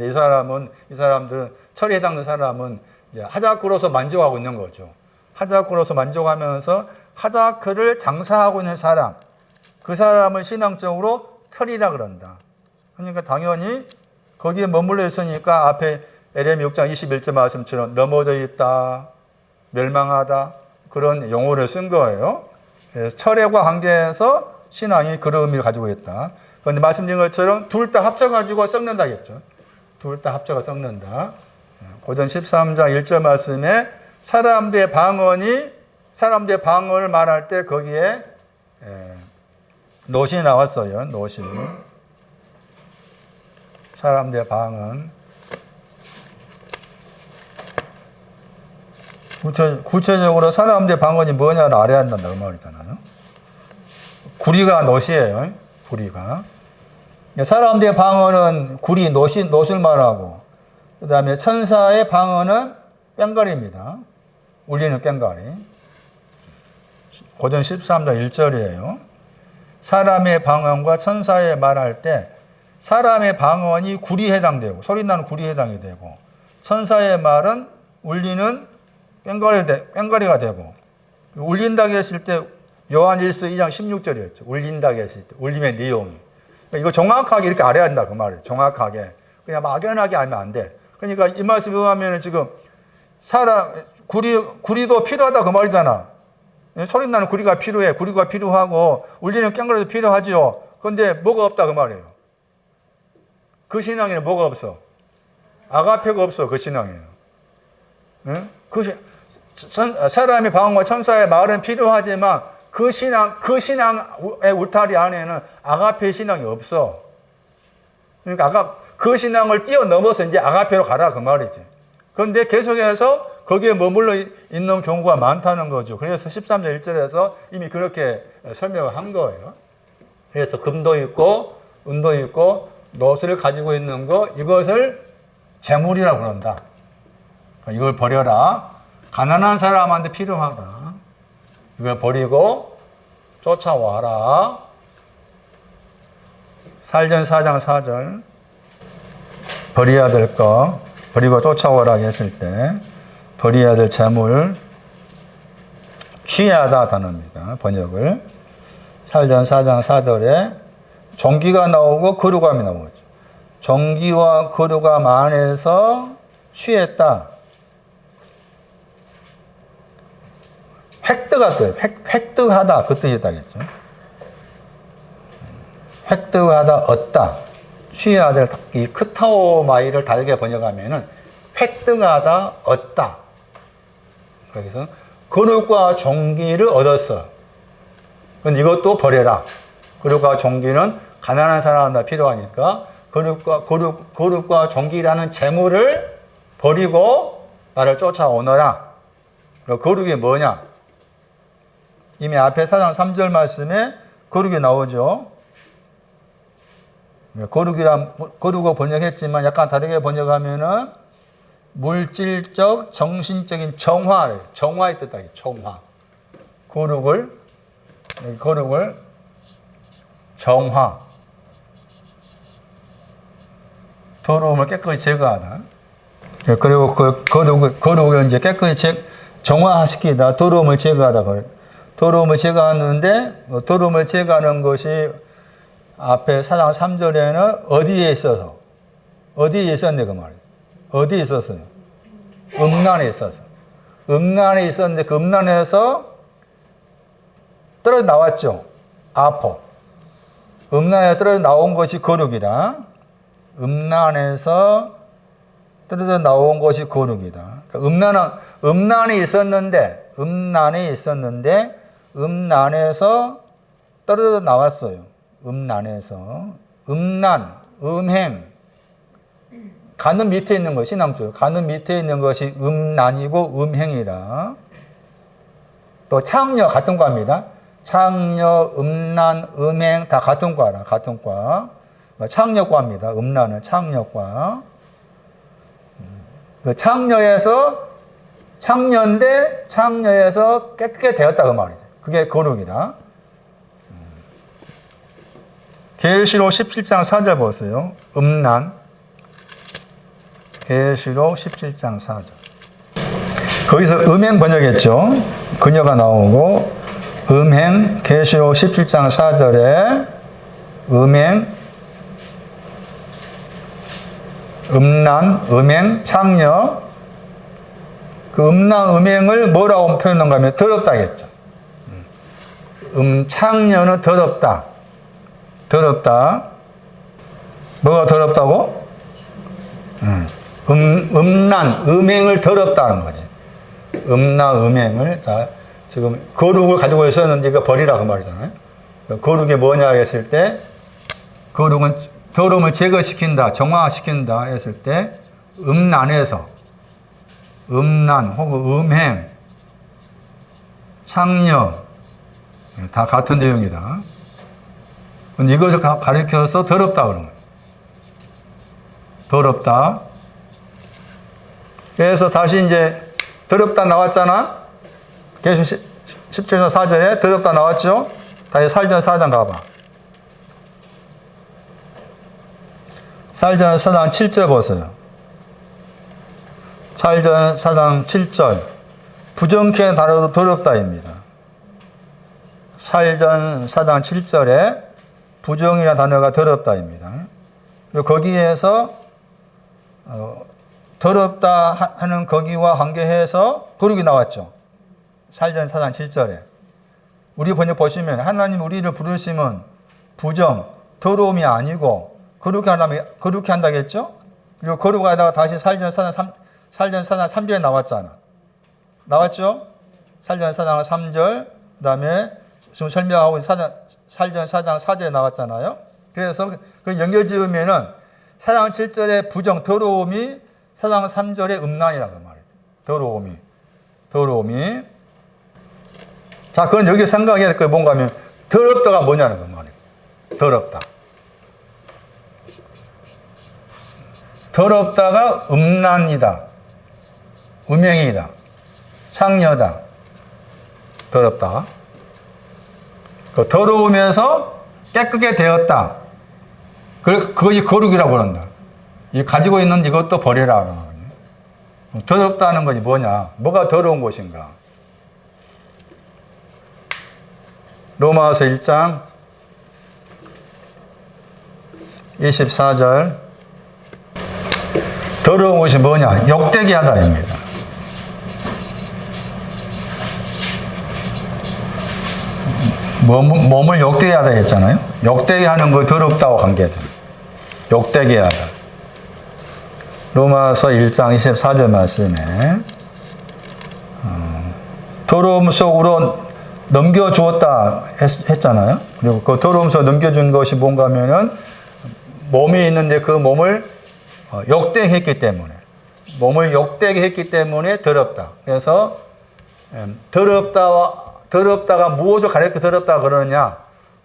이 사람들은 철에 해당된 사람은 이제 하다크로서 만족하고 있는 거죠. 하다크로서 만족하면서 하다크를 장사하고 있는 사람, 그 사람을 신앙적으로 철이라 그런다. 그러니까 당연히 거기에 머물러 있으니까 앞에 에레미 6장 21절 말씀처럼 넘어져 있다, 멸망하다 그런 용어를 쓴 거예요. 그래서 철회와 관계에서 신앙이 그런 의미를 가지고 있다. 그런데 말씀드린 것처럼 둘 다 합쳐가지고 썩는다겠죠. 둘 다 합쳐가 썩는다. 고전 13장 1절 말씀에 사람들의 방언을 말할 때 거기에 놋이 나왔어요. 놋이. 사람들의 방언. 구체적으로 사람들의 방언이 뭐냐를 알아야 한다 그 말이잖아요. 구리가 놋이에요. 구리가. 사람들의 방언은 구리, 놋을 말하고 그 다음에 천사의 방언은 꽹과리입니다. 울리는 꽹과리. 고전 13장 1절이에요. 사람의 방언과 천사의 말할 때 사람의 방언이 구리에 해당되고 소리 나는 구리에 해당이 되고 천사의 말은 울리는 꽹과리가 되고, 울린다고 했을 때 요한 1서 2장 16절이었죠. 울린다고 했을 때, 울림의 내용이. 이거 정확하게 이렇게 알아야 한다, 그 말이에요. 정확하게. 그냥 막연하게 알면 안 돼. 그러니까 이 말씀에 의하면 지금 구리도 필요하다 그 말이잖아. 소리 나는 구리가 필요해. 구리가 필요하고, 울리는 꽹과리도 필요하지요. 그런데 뭐가 없다 그 말이에요. 그 신앙에는 뭐가 없어? 아가페가 없어, 그 신앙에는. 응? 사람의 방언과 천사의 말은 필요하지만 그 신앙의 울타리 안에는 아가페 신앙이 없어. 그러니까 그 신앙을 뛰어넘어서 이제 아가페로 가라 그 말이지. 그런데 계속해서 거기에 머물러 있는 경우가 많다는 거죠. 그래서 13절 1절에서 이미 그렇게 설명을 한 거예요. 그래서 금도 있고 은도 있고 노수를 가지고 있는 거, 이것을 재물이라고 그런다. 이걸 버려라. 가난한 사람한테 필요하다. 이걸 버리고 쫓아와라. 살전 4장 4절. 버려야 될 거, 버리고 쫓아오라 했을 때, 버려야 될 재물, 취하다 단어입니다. 번역을. 살전 4장 4절에 종기가 나오고 거룩함이 나오죠. 종기와 거룩함 안에서 취했다. 획득하다 그 뜻이다겠죠. 획득하다, 얻다. 취하다, 이 크타오마이를 다르게 번역하면은 획득하다, 얻다. 그래서 거룩과 종기를 얻었어. 그럼 이것도 버려라. 거룩과 종기는 가난한 사람한테 필요하니까 거룩과 종기라는 재물을 버리고 나를 쫓아오너라. 거룩이 뭐냐? 이미 앞에 4장 3절 말씀에 거룩이 나오죠. 거룩을 번역했지만 약간 다르게 번역하면은 물질적, 정신적인 정화의 뜻이다. 정화. 거룩을 정화. 더러움을 깨끗이 제거하다. 그리고 거룩을 이제 깨끗이 정화시키다. 더러움을 제거하다. 더러움을 제거하는데, 더러움을 제거하는 것이 앞에 4장 3절에는 어디에 있었네, 그 말이에요. 어디에 있었어요? 음란에 있었어. 음란에 있었는데, 그 음란에서 떨어져 나왔죠. 아포. 음란에 떨어져 나온 것이 거룩이다. 음란에서 떨어져 나온 것이 거룩이다. 그러니까 음란에 있었는데, 음란에서 떨어져 나왔어요. 음란에서. 음행. 가는 밑에 있는 것이 신앙적으로. 가는 밑에 있는 것이 음란이고 음행이라. 또 창녀 같은 과입니다. 창녀, 음란, 음행 다 같은 과라. 같은 과. 창녀과입니다. 음란은 창녀과. 그 창녀에서 깨끗게 되었다 그 말이죠. 그게 거룩이다. 계시록 17장 4절 보세요. 음란. 계시록 17장 4절. 거기서 음행 번역했죠. 그녀가 나오고 음행 계시록 17장 4절에 음란, 음행, 창녀. 그 음란, 음행을 뭐라고 표현한가 하면 더럽다겠죠. 창녀는 더럽다. 뭐가 더럽다고? 음란, 음행을 더럽다는 거지. 음란, 음행을. 자, 지금 거룩을 가지고 있었는데 이거 버리라 그 말이잖아요. 거룩이 뭐냐 했을 때, 거룩은 더러움을 제거시킨다, 정화시킨다 했을 때, 음란 혹은 음행, 창녀, 다 같은 내용이다. 근데 이것을 가리켜서 더럽다 그런 거예요. 더럽다. 그래서 다시 이제 더럽다 나왔잖아. 계속 17절 4절에 더럽다 나왔죠. 다시 살전 4장 가봐. 살전 4장 7절 보세요. 살전 4장 7절. 부정케 하는 단어도 더럽다입니다. 사일전 4장 7절에 부정이라는 단어가 더럽다입니다. 그리고 거기에서 더럽다 하는 거기와 관계해서 거룩이 나왔죠. 사일전 4장 7절에. 우리 번역 보시면 하나님 우리를 부르심은 부정, 더러움이 아니고 거룩히 한다겠죠? 그리고 거룩하다가 다시 사일전 4장 3절에 나왔잖아. 나왔죠? 사일전 4장 3절, 그 다음에 지금 설명하고 있는 사일전 4장 4절에 나왔잖아요. 그래서 그걸 연결 지으면은 4장 7절에 부정, 더러움이 4장 3절에 음란이라고 말이죠. 더러움이. 자, 그건 여기 생각해야 될 게 뭔가 하면 더럽다가 뭐냐는 거 말이에요. 더럽다. 더럽다가 음란이다. 음행이다. 창녀다. 더럽다. 그 더러우면서 깨끗게 되었다. 그것이 거룩이라고 그런다. 이 가지고 있는 이것도 버리라. 더럽다는 것이 뭐냐? 뭐가 더러운 것인가? 로마서 1장 24절. 더러운 것이 뭐냐? 욕되게 하다입니다. 몸을 욕되게 하다 했잖아요. 욕되게 하는 거 더럽다고 관계돼. 욕되게 하다. 로마서 1장 24절 말씀에 더러움 속으로 넘겨주었다 했잖아요. 그리고 그 더러움 속으로 넘겨준 것이 뭔가 하면은 몸이 있는데 그 몸을 욕되게 했기 때문에 더럽다. 그래서 더럽다가 무엇을 가리켜 더럽다 그러느냐?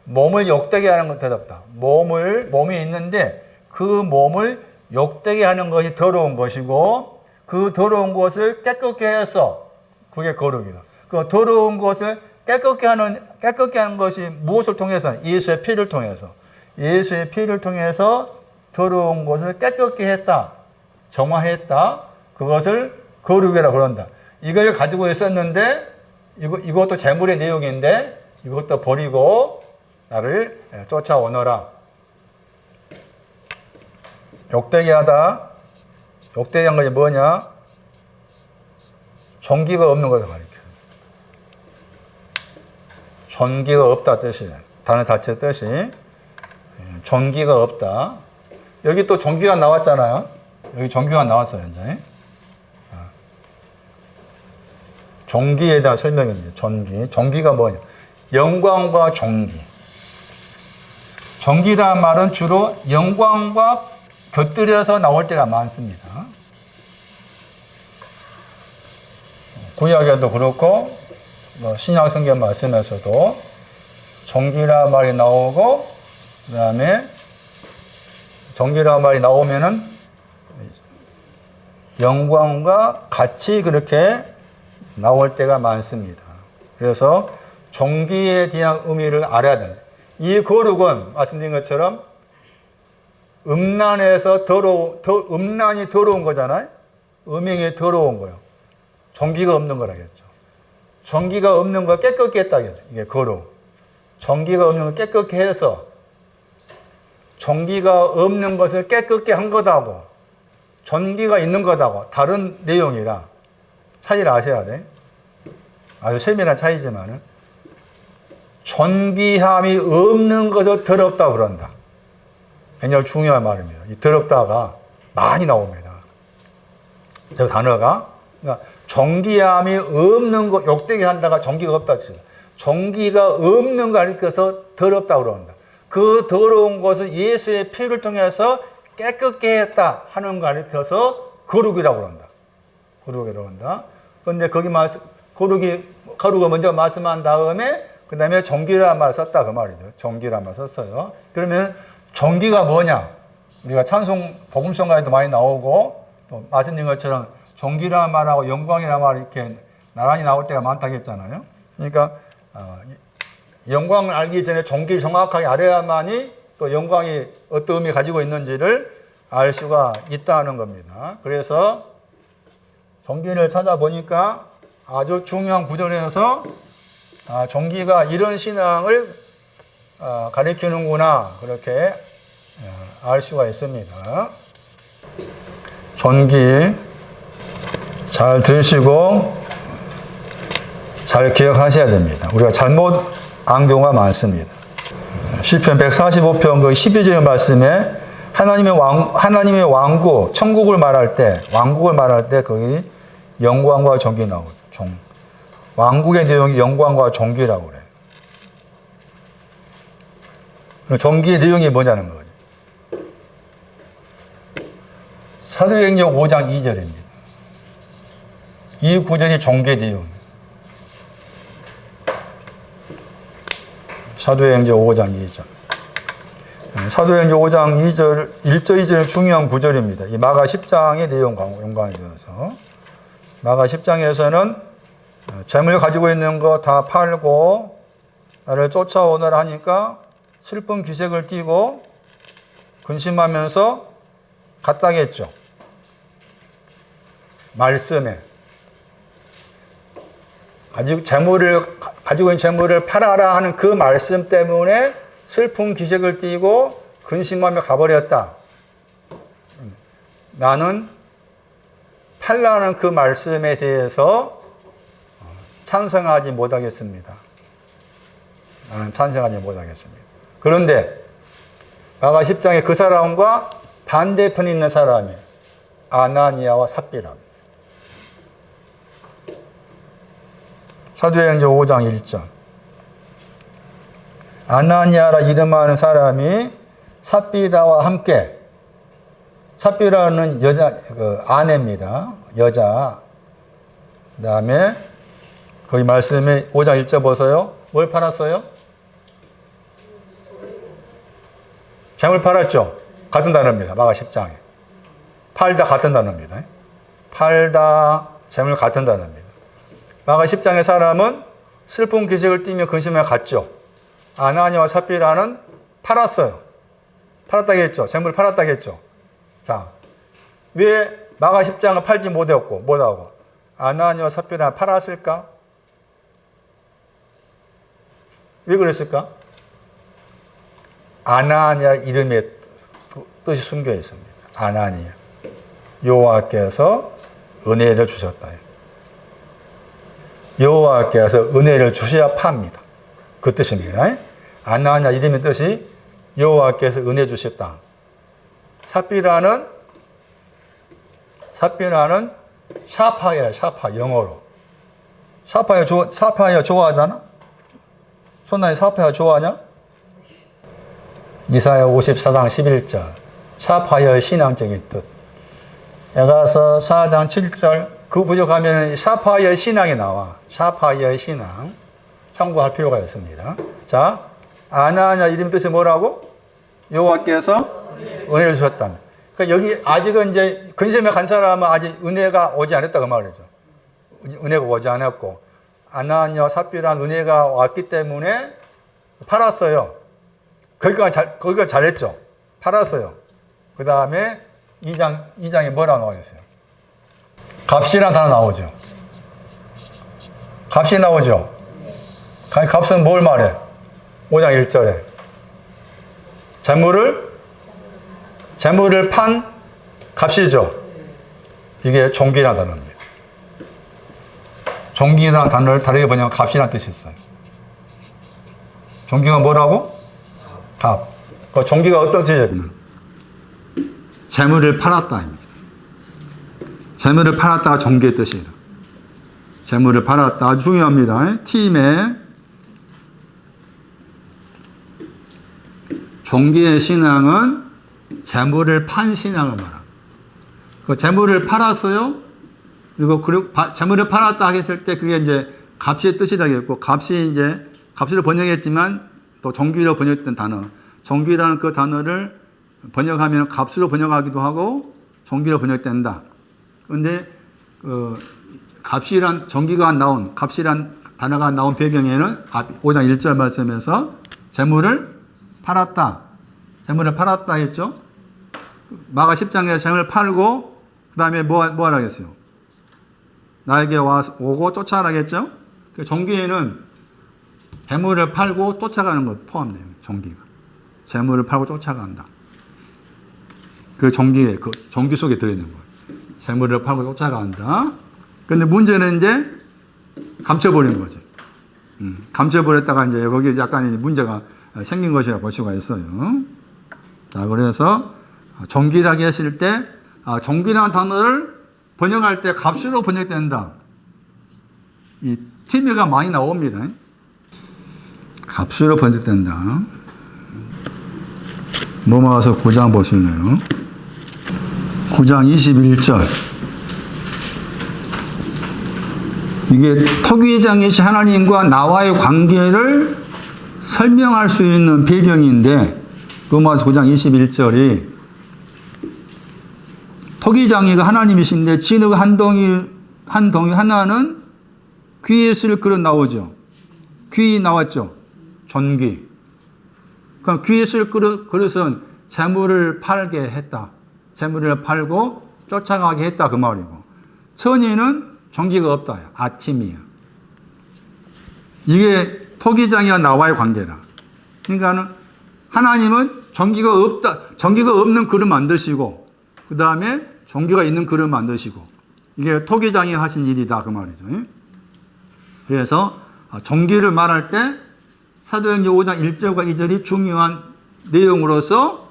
몸을 욕되게 하는 건 더럽다. 몸이 있는데 그 몸을 욕되게 하는 것이 더러운 것이고 그 더러운 것을 깨끗게 해서 그게 거룩이다. 그 더러운 것을 깨끗게 하는 것이 무엇을 통해서? 예수의 피를 통해서. 예수의 피를 통해서 더러운 것을 깨끗게 했다. 정화했다. 그것을 거룩이라고 그런다. 이걸 가지고 있었는데 이것도 재물의 내용인데 이것도 버리고 나를 쫓아오너라. 욕되게 하다. 욕되게 한 것이 뭐냐? 존귀가 없는 것을 가리켜. 존귀가 없다 뜻이에요. 단어 자체 뜻이 존귀가 없다. 여기 또 존귀가 나왔잖아요. 여기 존귀가 나왔어요. 현재. 존귀에 대한 설명입니다. 존귀가 뭐냐? 영광과 존귀. 존귀라는 말은 주로 영광과 곁들여서 나올 때가 많습니다. 구약에도 그렇고 신약 성경 말씀에서도 존귀라는 말이 나오고 그 다음에 존귀라는 말이 나오면은 영광과 같이 그렇게 나올 때가 많습니다. 그래서 존귀에 대한 의미를 알아야 돼요. 이 거룩은 말씀드린 것처럼 음란에서 음란이 더러운 거잖아요. 음행이 더러운 거예요. 존귀가 없는 거라겠죠. 존귀가 없는 걸 깨끗게 했다겠죠. 이게 거룩. 존귀가 없는 걸 깨끗게 해서 존귀가 없는 것을 깨끗게 한 거다고 존귀가 있는 거다고 다른 내용이라 차이를 아셔야 돼. 아주 세밀한 차이지만은 존귀함이 없는 것을 더럽다고 그런다. 굉장히 중요한 말입니다. 이 더럽다가 많이 나옵니다. 저 단어가 그러니까 존귀함이 없는 것 욕되게 한다가 존귀가 없다. 존귀가 없는 걸 가리켜서 더럽다고 그런다. 그 더러운 것을 예수의 피를 통해서 깨끗게 했다 하는 걸 가리켜서 거룩이라고 그런다. 거룩이라고 한다. 그런데 거기 거룩을 먼저 말씀한 다음에 그 다음에 존귀라는 말을 썼다 그 말이죠. 존귀라는 말을 썼어요. 그러면 존귀가 뭐냐? 우리가 찬송 복음성가에도 많이 나오고 또 말씀드린 것처럼 존귀라는 말하고 영광이라는 말이 이렇게 나란히 나올 때가 많다고 했잖아요. 그러니까 영광을 알기 전에 존귀를 정확하게 알아야만이 또 영광이 어떤 의미 가지고 있는지를 알 수가 있다는 겁니다. 그래서 존귀를 찾아보니까 아주 중요한 구절에서 종기가 이런 신앙을 가리키는구나, 그렇게 알 수가 있습니다. 종기 잘 들으시고 잘 기억하셔야 됩니다. 우리가 잘못 안 경우가 많습니다. 시편 145편 그 12절 말씀에 하나님의 왕국, 천국을 말할 때, 왕국을 말할 때 거기 영광과 존귀 나오죠. 왕국의 내용이 영광과 존귀라고 그래요. 존귀의 내용이 뭐냐는 거죠. 사도행전 5장 2절입니다. 이 구절이 존귀의 내용입니다. 사도행전 5장 2절. 사도행전 5장 2절, 1절, 2절은 중요한 구절입니다. 이 마가 10장의 내용과 연관지어서. 마가 10장에서는 재물 가지고 있는 거 다 팔고 나를 쫓아오너라 하니까 슬픈 기색을 띠고 근심하면서 갔다겠죠. 말씀에. 가지고 있는 재물을 팔아라 하는 그 말씀 때문에 슬픈 기색을 띠고 근심하며 가버렸다. 나는 팔라는 그 말씀에 대해서 찬성하지 못하겠습니다. 나는 찬성하지 못하겠습니다. 그런데 마가 10장에 그 사람과 반대편에 있는 사람이 아나니아와 삽비라입니다. 사도행전 5장 1절. 아나니아라 이름하는 사람이 삽비라와 함께, 삽비라는 여자, 아내입니다. 여자. 그 다음에 거기 말씀에 5장 1절 보세요. 뭘 팔았어요? 재물 팔았죠? 같은 단어입니다. 마가 10장에. 팔다 같은 단어입니다. 팔다, 재물 같은 단어입니다. 마가 10장의 사람은 슬픈 기색을 띠며 근심에 갔죠. 아나니아와 삽비라는 팔았어요. 팔았다겠죠. 재물을 팔았다겠죠. 자, 왜 마가 10장은 팔지 못하고 아나니아와 삽비라는 팔았을까? 왜 그랬을까? 아나니아 이름의 뜻이 숨겨 있습니다. 아나니아. 여호와께서 은혜를 주셨다. 여호와께서 은혜를 주셔야 팝니다. 그 뜻입니다. 아나니아 이름의 뜻이 여호와께서 은혜 주셨다. 삽비라는 샤파예요. 샤파 영어로. 샤파야 좋아하잖아? 손나이 샤파야 좋아하냐? 이사야 54장 11절. 샤파야의 신앙적인 뜻. 에가서 4장 7절. 그 구절 가면 샤파야의 신앙이 나와. 샤파야의 신앙. 참고할 필요가 있습니다. 자, 아나니아 이름 뜻이 뭐라고? 여호와께서 은혜를 주셨다. 그러니까 여기 아직은 이제 근심에 간 사람은 아직 은혜가 오지 않았다 그 말이죠. 은혜가 오지 않았고 아나니아와 삽비라는 은혜가 왔기 때문에 팔았어요. 거기가 잘했죠. 팔았어요. 그 다음에 2장에 뭐라고 나와 있어요? 값이란 단어 나오죠. 값이 나오죠. 값은 뭘 말해? 5장 1절에. 재물을 판 값이죠. 이게 종기라는 단어입니다. 종기라는 단어를 다르게 번역하면 값이라는 뜻이 있어요. 종기가 뭐라고? 값. 그 종기가 어떤 뜻이냐면 재물을 팔았다입니다. 재물을 팔았다가 종기의 뜻이에요. 재물을 팔았다. 아주 중요합니다. 팀에 종기의 신앙은 재물을 판 신앙을 말합니다. 그 재물을 팔았어요. 그리고 재물을 팔았다 했을 때 그게 이제 값의 뜻이 되겠고, 값으로 번역했지만 또 종기로 번역된 단어. 종기라는 그 단어를 번역하면 값으로 번역하기도 하고 종기로 번역된다. 그런데 값이란 단어가 나온 배경에는 5장 1절 말씀에서 재물을 팔았다 했죠. 마가 10장에 재물을 팔고 그 다음에 뭐 하라 했어요? 나에게 오고 쫓아가겠죠? 종기에는 재물을 팔고 쫓아가는 것 포함돼요. 종기가. 재물을 팔고 쫓아간다. 그 종기에, 그 종기 속에 들어있는 거예요. 재물을 팔고 쫓아간다. 근데 문제는 이제 감춰버리는 거죠. 감춰버렸다가 이제 거기에 약간 문제가 생긴 것이라 볼 수가 있어요. 자, 그래서 종기라고 했을 때, 종기라는 단어를 번역할 때 값으로 번역된다. 이 티미가 많이 나옵니다. 값으로 번역된다. 넘어가서 9장 보실래요? 9장 21절. 이게 토기장이신 하나님과 나와의 관계를 설명할 수 있는 배경인데, 로마서 9장 21절이 토기장이가 하나님이신데 진흙 한 동이 하나는 귀에 쓸 그릇 나오죠. 귀 나왔죠. 존귀. 그럼 귀에 쓸 그릇은 재물을 팔게 했다. 재물을 팔고 쫓아가게 했다 그 말이고, 천이는 종기가 없다. 아티미야. 이게 토기장이와 나와의 관계라. 그러니까는 하나님은 종기가 없는 그릇 만드시고, 그 다음에 종기가 있는 그릇 만드시고, 이게 토기장이 하신 일이다 그 말이죠. 그래서 종기를 말할 때 사도행전 5장 1절과 2절이 중요한 내용으로서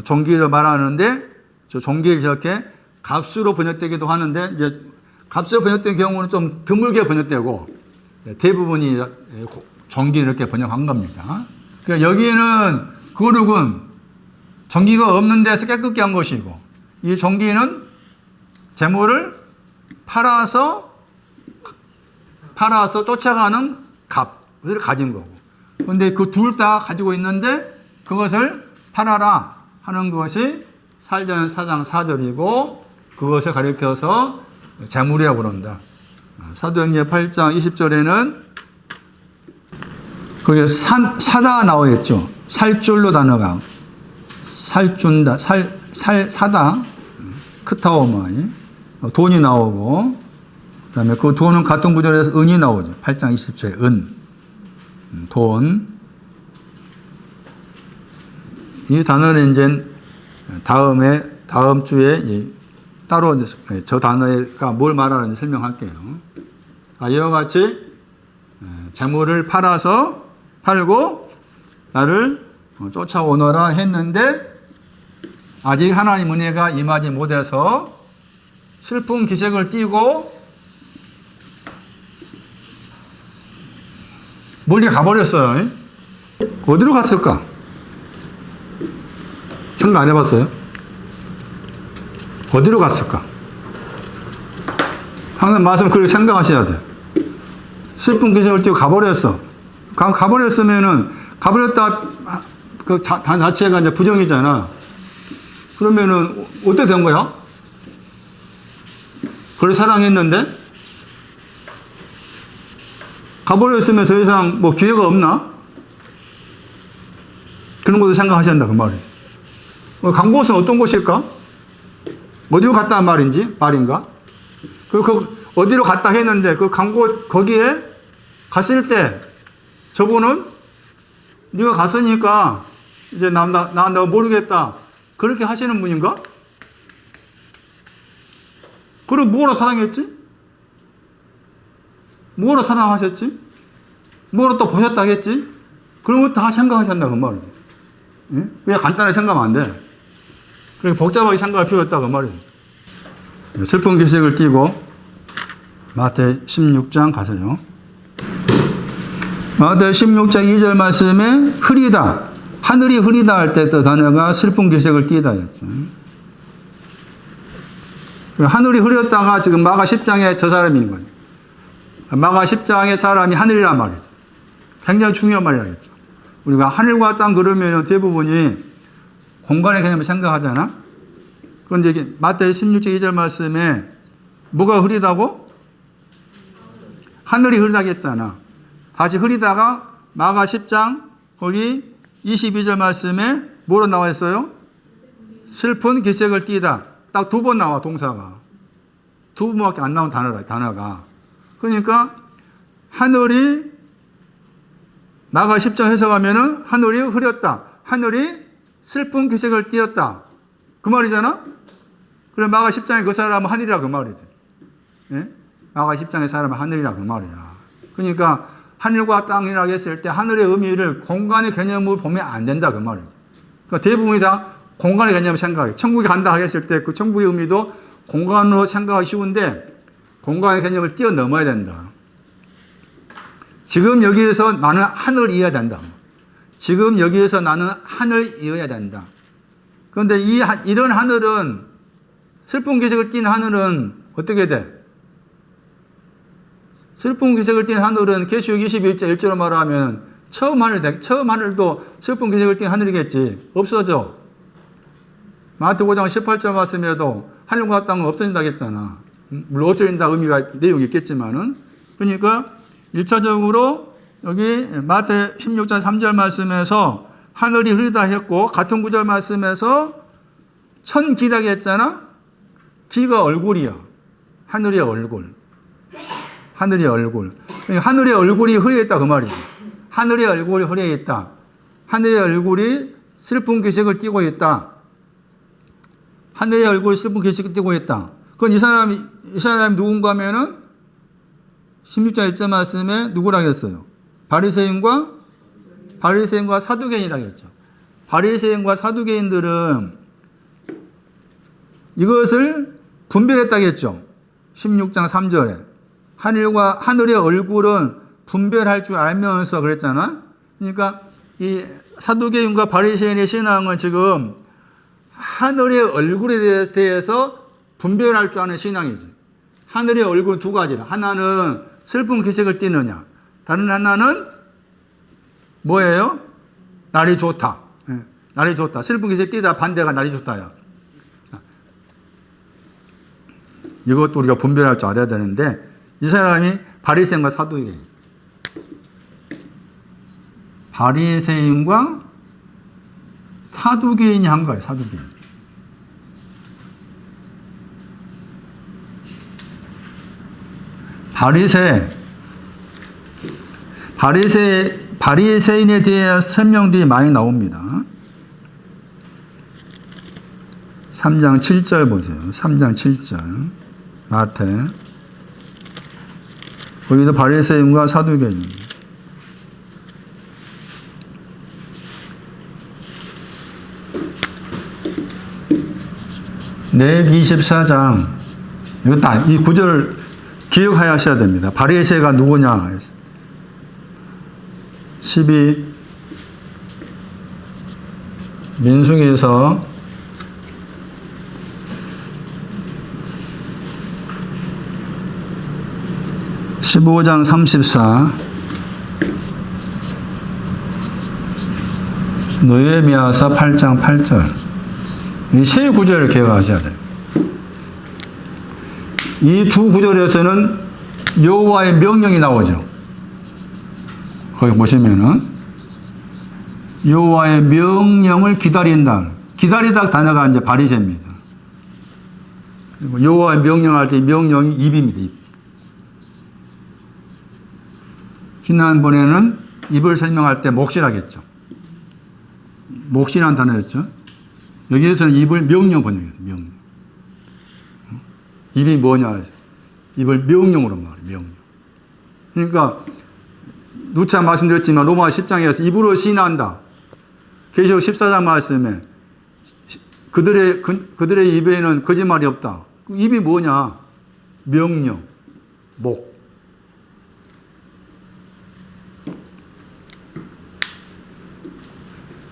종기를 말하는데, 저 종기를 이렇게 값으로 번역되기도 하는데, 이제 값으로 번역된 경우는 좀 드물게 번역되고, 대부분이 종기 이렇게 번역한 겁니다. 그러니까 여기에는 거룩은 종기가 없는 데서 깨끗게 한 것이고, 이 종기는 재물을 팔아서 쫓아가는 값을 가진 거고. 그런데 그 둘 다 가지고 있는데 그것을 팔아라 하는 것이 사도행전 4장 4절이고, 그것을 가리켜서 재물이라고 그런다. 사도행전 8장 20절에는 거기에 사다 나와 있죠. 살줄로 단어가 살준다, 사다, 크타오마이 돈이 나오고, 그다음에 그 돈은 같은 구절에서 은이 나오죠. 8장 20절에 은, 돈. 이 단어는 이제 다음 주에 따로 이제 저 단어가 뭘 말하는지 설명할게요. 이와 같이 재물을 팔고 나를 쫓아오너라 했는데 아직 하나님 은혜가 임하지 못해서 슬픈 기색을 띠고 멀리 가버렸어요. 어디로 갔을까? 생각 안 해봤어요? 어디로 갔을까? 항상 말씀 그렇게 생각하셔야 돼. 슬픈 기색을 띠고 가버렸어. 가버렸으면은, 가버렸다, 그 단 자체가 이제 부정이잖아. 그러면은, 어떻게 된 거야? 그걸 사랑했는데? 가버렸으면 더 이상 뭐 기회가 없나? 그런 것도 생각하셔야 한다, 그 말이지. 간 곳은 어떤 곳일까? 어디로 갔다 말인가? 어디로 갔다 했는데, 그 간 곳, 거기에 갔을 때, 저분은 네가 갔으니까 이제 나 모르겠다. 그렇게 하시는 분인가? 그럼 뭐라 사랑했지? 뭐라 사랑하셨지? 뭐라 또 보셨다 했지? 그런 거 다 생각하셨나, 그 말이지. 응? 그냥 간단하게 생각하면 안 돼. 그렇게 복잡하게 생각할 필요 없다, 그 말이지. 슬픈 기색을 띠고, 마태 16장 가세요. 마태 16장 2절 말씀에 흐리다, 하늘이 흐리다 할 때 또 단어가 슬픈 기색을 띠다 했죠. 하늘이 흐렸다가 지금 마가 10장에 저 사람인 거예요. 마가 10장의 사람이 하늘이란 말이죠. 굉장히 중요한 말이라겠죠. 우리가 하늘과 땅 그러면 대부분이 공간의 개념을 생각하잖아. 그런데 이게 마태 16장 2절 말씀에 뭐가 흐리다고? 하늘이 흐리다고 했잖아. 다시 흐리다가 마가 10장 거기 22절 말씀에 뭐로 나와 있어요? 슬픈 기색을 띠다. 딱 두 번 나와 동사가. 두 번밖에 안 나온 단어가. 그러니까 하늘이 마가 10장 해석하면은 하늘이 흐렸다. 하늘이 슬픈 기색을 띠었다. 그 말이잖아? 그래, 마가 10장에 그 사람은 하늘이라 그 말이지. 예? 마가 10장의 사람은 하늘이라 그 말이야. 그러니까 하늘과 땅이라고 했을 때 하늘의 의미를 공간의 개념으로 보면 안 된다 그 말이지. 그러니까 대부분이 다 공간의 개념을 생각해. 천국에 간다 했을 때 그 천국의 의미도 공간으로 생각하기 쉬운데 공간의 개념을 뛰어넘어야 된다. 지금 여기에서 나는 하늘이어야 된다. 지금 여기에서 나는 하늘이어야 된다. 그런데 이런 하늘은, 슬픈 기색을 띤 하늘은 어떻게 돼? 슬픈 기색을 띤 하늘은 계시록 21장 1절로 말하면 처음 하늘도 슬픈 기색을 띤 하늘이겠지. 없어져. 마태복음 5장 18절 말씀에도 하늘과 땅은 없어진다고 했잖아. 물론 없어진다 의미가 내용이 있겠지만은. 그러니까 1차적으로 여기 마태 16장 3절 말씀에서 하늘이 흐리다 했고, 같은 구절 말씀에서 천기라고 했잖아. 기가 얼굴이야. 하늘의 얼굴. 하늘의 얼굴. 그러니까 하늘의 얼굴이 흐려있다 그 말이지. 하늘의 얼굴이 흐려있다. 하늘의 얼굴이 슬픈 기색을 띠고 있다. 하늘의 얼굴이 슬픈 기색을 띠고 있다. 그건 이 사람이 누군가 하면은 16장 1절 말씀에 누구라고 했어요? 바리새인과 사두개인이라고 했죠. 바리새인과 사두개인들은 이것을 분별했다고 했죠. 16장 3절에. 하늘의 얼굴은 분별할 줄 알면서 그랬잖아. 그러니까 이 사두개인과 바리새인의 신앙은 지금 하늘의 얼굴에 대해서 분별할 줄 아는 신앙이지. 하늘의 얼굴 두 가지라. 하나는 슬픈 기색을 띠느냐. 다른 하나는 뭐예요? 날이 좋다. 날이 좋다. 슬픈 기색 띠다 반대가 날이 좋다야. 이것도 우리가 분별할 줄 알아야 되는데 이 사람이 바리새인과 사두개인. 바리새인과 사두개인이 한 거예요. 사두개인. 바리새인에 대해 설명들이 많이 나옵니다. 3장 7절 보세요. 3장 7절. 마태. 거기도 바리새인과 사두개인. 레위기 24장. 이거 다 이 구절을 기억하셔야 됩니다. 바리새가 누구냐? 12 민수기에서 15장 34 느헤미야서 8장 8절 이 세 구절을 기억하셔야 돼요. 이 두 구절에서는 여호와의 명령이 나오죠. 거기 보시면은 여호와의 명령을 기다린다. 기다리다 단어가 이제 바리새입니다. 그리고 여호와의 명령할 때 명령이 입입니다. 입. 지난번에는 입을 설명할 때 몫이라겠죠. 몫이라는 단어였죠. 여기에서는 입을 명령 번역했어요. 명령. 입이 뭐냐? 입을 명령으로 말해요. 명령. 그러니까 누차 말씀드렸지만 로마 10장에서 입으로 시인한다. 계시록 14장 말씀에 그들의 입에는 거짓말이 없다. 입이 뭐냐? 명령, 목.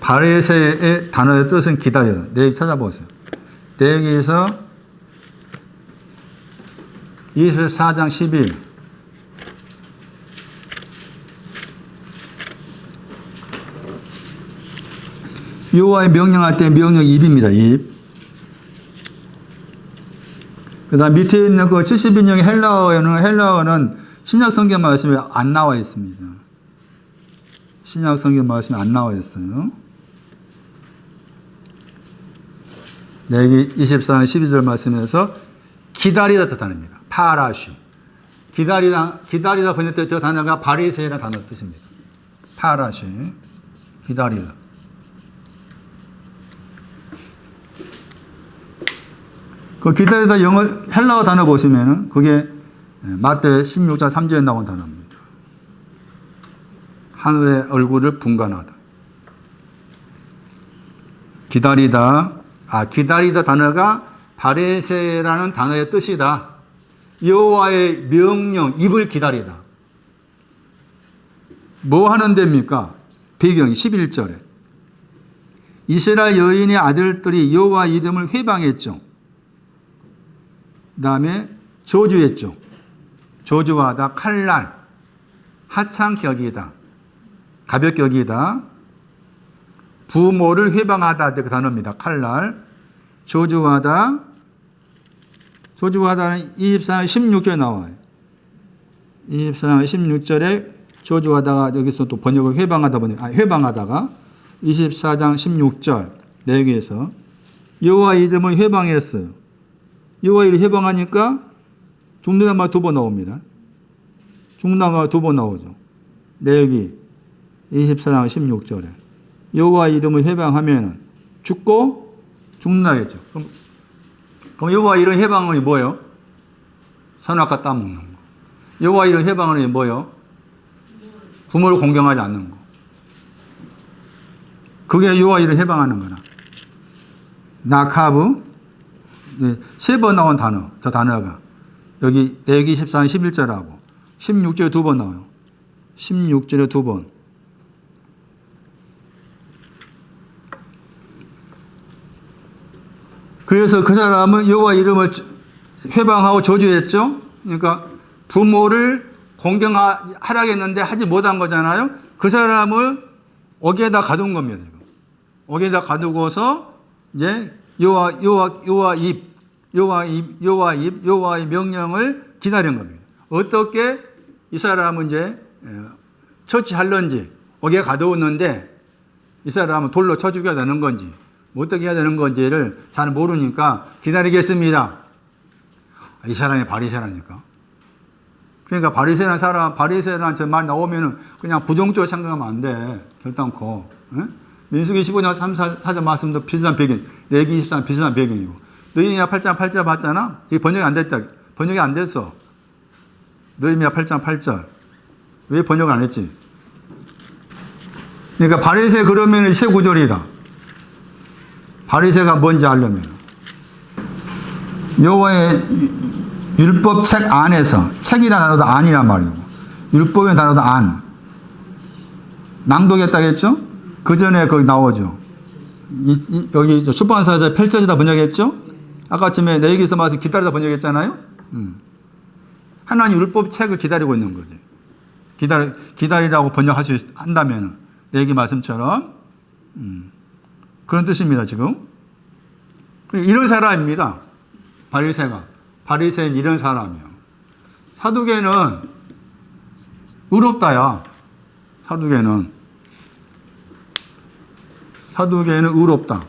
바리새의 단어의 뜻은 기다려다. 내일 찾아보세요. 내기에서 24장 12. 여호와의 명령할 때 명령이 입입니다. 입. 그 다음 밑에 있는 그 70인용의 헬라어는 신약 성경 말씀에 안 나와 있습니다. 신약 성경 말씀에 안 나와 있어요. 레위기 24장 12절 말씀에서 기다리다 단어입니다. 파라시. 기다리다 번역될 저 단어가 바리새인이라는 단어 뜻입니다. 파라시. 기다리다. 그 기다리다 영어 헬라어 단어 보시면은 그게 마태 16장 3절에 나온 단어입니다. 하늘의 얼굴을 분간하다. 기다리다 단어가 바리새라는 단어의 뜻이다. 여호와의 명령, 입을 기다리다. 뭐 하는 데입니까? 배경이 11절에 이스라엘 여인의 아들들이 여호와 이름을 회방했죠. 그 다음에 저주했죠. 저주하다, 칼날, 하찮게 여기다, 가볍게 여기다, 부모를 회방하다 그 단어입니다. 칼날, 저주하다는 24장 16절에 나와요. 24장 16절에 저주하다가 여기서 또 번역을 회방하다가 24장 16절 내용에서 여호와 이름을 회방했어요. 여호와 이름을 회방하니까 죽는 말 2번 나옵니다. 죽는 말 2번 나오죠. 내역이 24장 16절에 여호와 이름을 회방하면 죽고 죽는다겠죠. 그럼 여호와 이름 회방은 뭐예요? 선악과 따먹는 거. 여호와 이름 회방은 뭐예요? 부모를 공경하지 않는 거. 그게 여호와 이름 회방하는 거나. 나카브 3번 나온 단어. 저 단어가 여기 내기 14장 11절하고 16절에 2번 나와요. 16절에 2번. 그래서 그 사람은 여호와 이름을 회방하고 저주했죠. 그러니까 부모를 공경하라고 했는데 하지 못한 거잖아요. 그 사람을 옥에다 가둔 겁니다. 옥에다 가두고서 이제 여호와의 명령을 기다린 겁니다. 어떻게 이 사람은 이제 처치할런지, 옥에 가두었는데 이 사람은 돌로 쳐 죽여야 되는 건지 어떻게 해야 되는 건지를 잘 모르니까 기다리겠습니다. 이 사람이 바리새라니까. 그러니까 바리새라는 말 나오면은 그냥 부정적으로 생각하면 안 돼. 결단코. 민수기 15장 3, 4절 말씀도 비슷한 배경, 내기 24장 비슷한 배경이고. 느헤미야 8장 8절 봤잖아? 이게 번역이 안 됐다. 번역이 안 됐어. 느헤미야 8장 8절. 왜 번역 안 했지? 그러니까 바리새 그러면 새 구절이다. 바리새가 뭔지 알려면 여호와의 율법 책 안에서, 책이라는 단어도 안이란 말이고 율법의 단어도 안, 낭독했다겠죠? 그 전에 거기 나오죠. 여기 출판사에서 펼쳐지다 번역했죠? 아까쯤에 내 얘기에서 말씀 기다리다 번역했잖아요? 하나님 율법 책을 기다리고 있는 거지. 기다리라고 번역할 수 한다면 내 얘기 말씀처럼 그런 뜻입니다. 지금 이런 사람입니다. 바리새는 이런 사람이요. 사두개는 의롭다야. 사두개는 의롭다.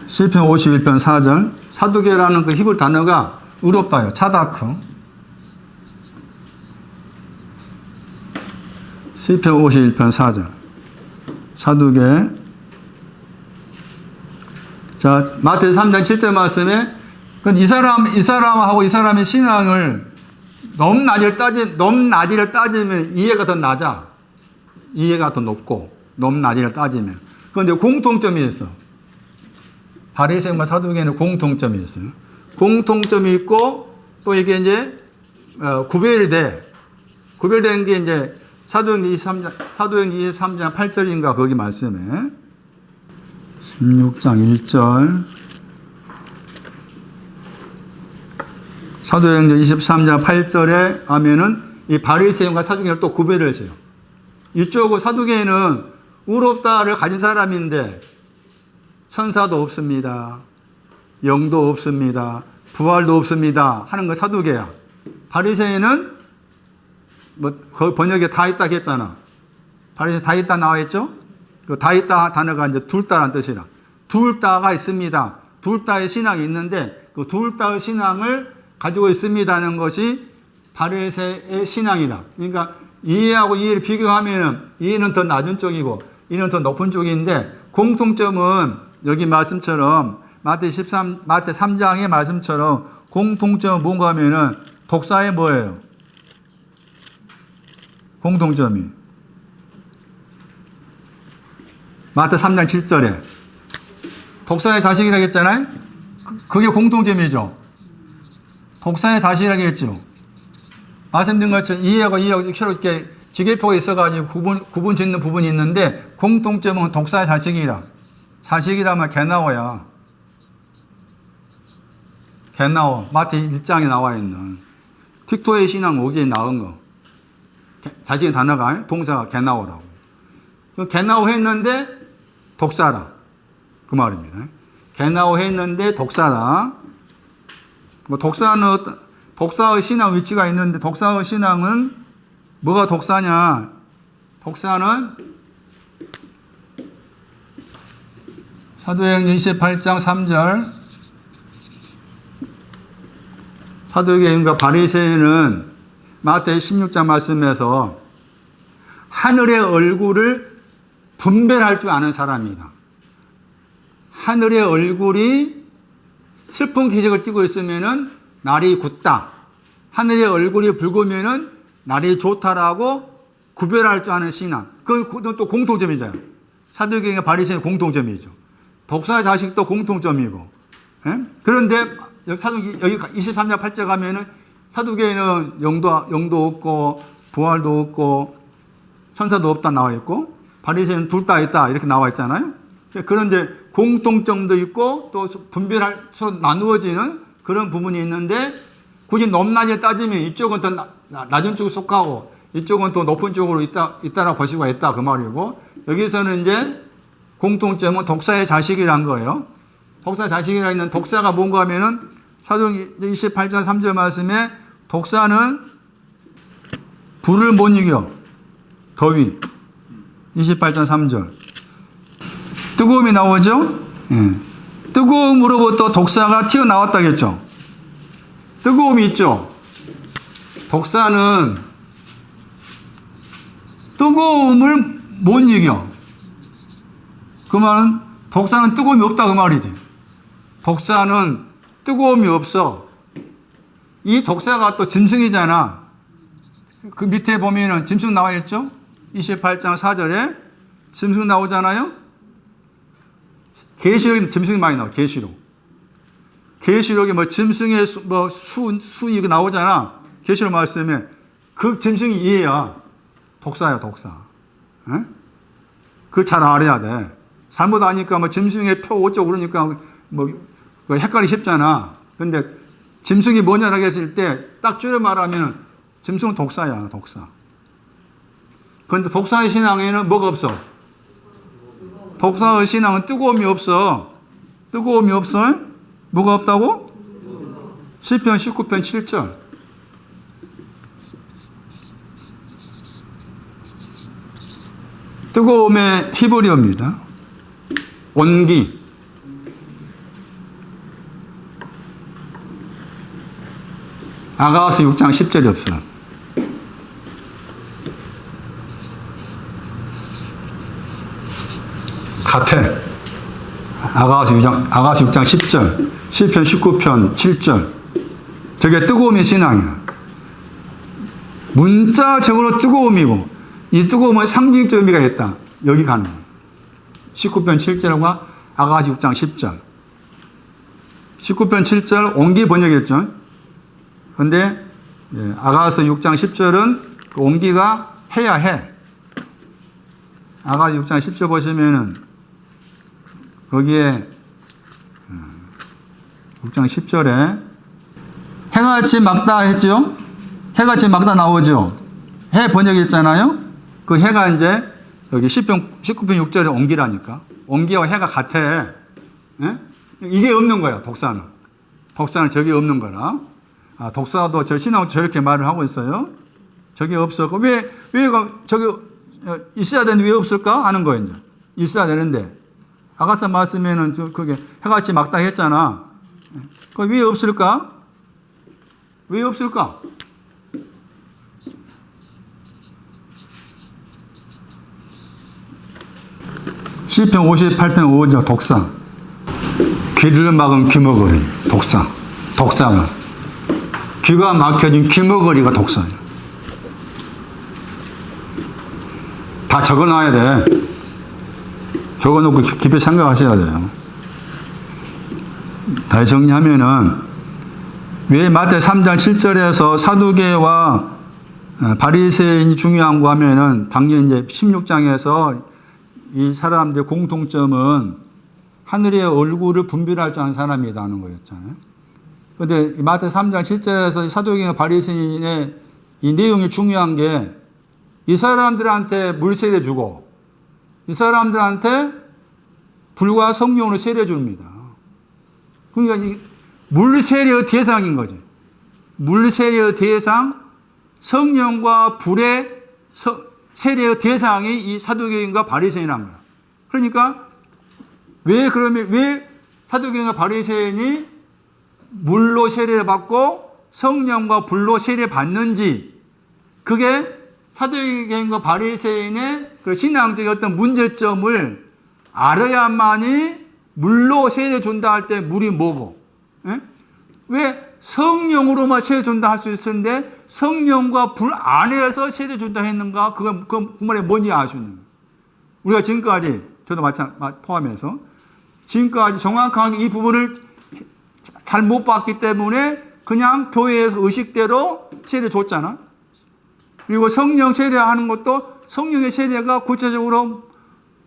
시편 51편 4절. 사두개라는 그 히브리 단어가 의롭다요. 차다크. 시편 51편 4절. 사두개. 자, 마태 3장 7절 말씀에 이 사람하고 이 사람의 신앙을 넘나지를 따지면 이해가 더 낮아. 이해가 더 높고 넘나지를 따지면. 그런데 공통점이 있어. 바리새인과 사두개는 공통점이 있어요. 공통점이 있고 또 이게 이제 구별된 게 이제 사도행 23장 8절인가 거기 말씀에 16장 1절 사도행전 23장 8절에 하면은 이 바리새인과 사두개를 또 구별을 했어요. 이쪽은 사두개는 의롭다를 가진 사람인데 천사도 없습니다. 영도 없습니다. 부활도 없습니다. 하는 거 사두개야. 바리새인은 그 번역에 다 있다 했잖아. 바리새인 다 있다 나와 있죠? 그 다 있다 단어가 이제 둘 다란 뜻이라. 둘 다가 있습니다. 둘 다의 신앙이 있는데 그 둘 다의 신앙을 가지고 있습니다는 것이 바리새의 신앙이다. 그러니까 이해하고 이해를 비교하면은 이해는 더 낮은 쪽이고 이해는 더 높은 쪽인데 공통점은 여기 말씀처럼 마태 3장의 말씀처럼 공통점은 뭔가 하면은 독사의 뭐예요? 공통점이. 마태 3장 7절에 독사의 자식이라고 했잖아요? 그게 공통점이죠. 독사의 자식이라고 했죠. 말씀드린 것처럼 이해하고 서로 이렇게 지계표가 있어가지고 구분 짓는 부분이 있는데 공통점은 독사의 자식이다. 자식이라면 게나오야. 게나오. 마태 1장에 나와 있는. 틱토의 신앙 오기에 나온 거. 자식의 단어가 동사가 게나오라고. 게나오 했는데 독사라. 그 말입니다. 게나오 했는데 독사라. 뭐 독사의 신앙 위치가 있는데 독사의 신앙은 뭐가 독사냐? 독사는 사도행전 28장 3절 사도계인과 바리새인은 마태 16장 말씀에서 하늘의 얼굴을 분별할 줄 아는 사람이다. 하늘의 얼굴이 슬픈 기색을 띠고 있으면은 날이 굳다. 하늘의 얼굴이 붉으면은 날이 좋다라고 구별할 줄 아는 신앙. 그건 또 공통점이잖아요. 사도계인과 바리새인의 공통점이죠. 독사의 자식도 공통점이고. 예? 그런데 여기 23장 8절 가면은 사두개인은 영도 없고 부활도 없고 천사도 없다 나와 있고 바리새인은 둘 다 있다 이렇게 나와 있잖아요. 그런데 공통점도 있고 또 분별할 서로 나누어지는 그런 부분이 있는데 굳이 높낮이 따지면 이쪽은 더 낮은 쪽에 속하고 이쪽은 또 높은 쪽으로 있다라고 볼 수가 있다 그 말이고 여기서는 이제 공통점은 독사의 자식이란 거예요. 독사의 자식이라 있는 독사가 뭔가 하면은 사도행전 28장 3절 말씀에 독사는 불을 못 이겨. 더위. 28장 3절. 뜨거움이 나오죠? 예. 뜨거움으로부터 독사가 튀어나왔다겠죠? 뜨거움이 있죠? 독사는 뜨거움을 못 이겨. 그 말은 독사는 뜨거움이 없다 그 말이지. 독사는 뜨거움이 없어. 이 독사가 또 짐승이잖아. 그 밑에 보면은 짐승 나와 있죠? 28장 4절에 짐승 나오잖아요? 계시록에 짐승이 많이 나와, 계시록. 계시록에 뭐 짐승의 수 이거 나오잖아. 계시록 말씀에. 그 짐승이 이해야. 독사야, 독사. 에? 그거 잘 알아야 돼. 잘못 아니까 뭐 짐승의 표 어쩌고 그러니까 뭐 헷갈리기 쉽잖아. 근데 짐승이 뭐냐라고 했을 때 딱 줄여 말하면 짐승은 독사야, 독사. 그런데 독사의 신앙에는 뭐가 없어? 독사의 신앙은 뜨거움이 없어. 뜨거움이 없어? 뭐가 없다고? 시편 19편 7절. 뜨거움의 히브리어입니다. 온기. 아가서 6장 10절이 없어. 같아. 아가서 6장 10절. 시편 19편 7절. 저게 뜨거움의 신앙이야. 문자적으로 뜨거움이고 이 뜨거움은 상징적 의미가 있다. 여기 가는 거야. 19편 7절과 아가서 6장 10절. 19편 7절 온기 번역했죠. 근데 아가서 6장 10절은 그 온기가 해야 해. 아가서 6장 10절 보시면은 거기에 6장 10절에 해같이 막다 했죠. 해같이 막다 나오죠. 해 번역했잖아요. 그 해가 이제 여기 19편 6절에 온기라니까. 온기와 해가 같아. 예? 이게 없는 거야, 독사는. 독사는 저게 없는 거라. 아, 독사도 저 신앙은 저렇게 말을 하고 있어요. 저게 없어. 왜 저기 있어야 되는데 왜 없을까? 하는 거예요, 이제. 있어야 되는데. 아가서 말씀에는 그게 해같이 막다했잖아. 그 왜 없을까? 왜 없을까? 시편 58편 5절 독사. 귀를 막은 귀머거리. 독사가. 귀가 막혀진 귀머거리가 독사예요. 다 적어놔야 돼. 적어놓고 깊이 생각하셔야 돼요. 다시 정리하면은 왜 마태 3장 7절에서 사두개와 바리새인이 중요한가 하면은 당연히 이제 16장에서 이 사람들의 공통점은 하늘의 얼굴을 분별할 줄 아는 사람이라는 거였잖아요. 그런데 마태 3장 7절에서 사두개와 바리새인의 이 내용이 중요한 게 이 사람들한테 물 세례 주고 이 사람들한테 불과 성령으로 세례 줍니다. 그러니까 이 물 세례의 대상인 거지. 물 세례의 대상, 성령과 불의 세례의 대상이 이 사두개인과 바리새인한 거야. 그러니까 왜 사두개인과 바리새인이 물로 세례를 받고 성령과 불로 세례 받는지, 그게 사두개인과 바리새인의 그 신앙적인 어떤 문제점을 알아야만이 물로 세례 준다 할 때 물이 뭐고, 예? 왜 성령으로만 세례 준다 할 수 있었는데 성령과 불 안에서 세례 준다 했는가? 그 말이 뭔지 아시는 거예요. 우리가 지금까지, 저도 포함해서 지금까지 정확하게 이 부분을 잘 못 봤기 때문에 그냥 교회에서 의식대로 세례 줬잖아. 그리고 성령 세례하는 것도 성령의 세례가 구체적으로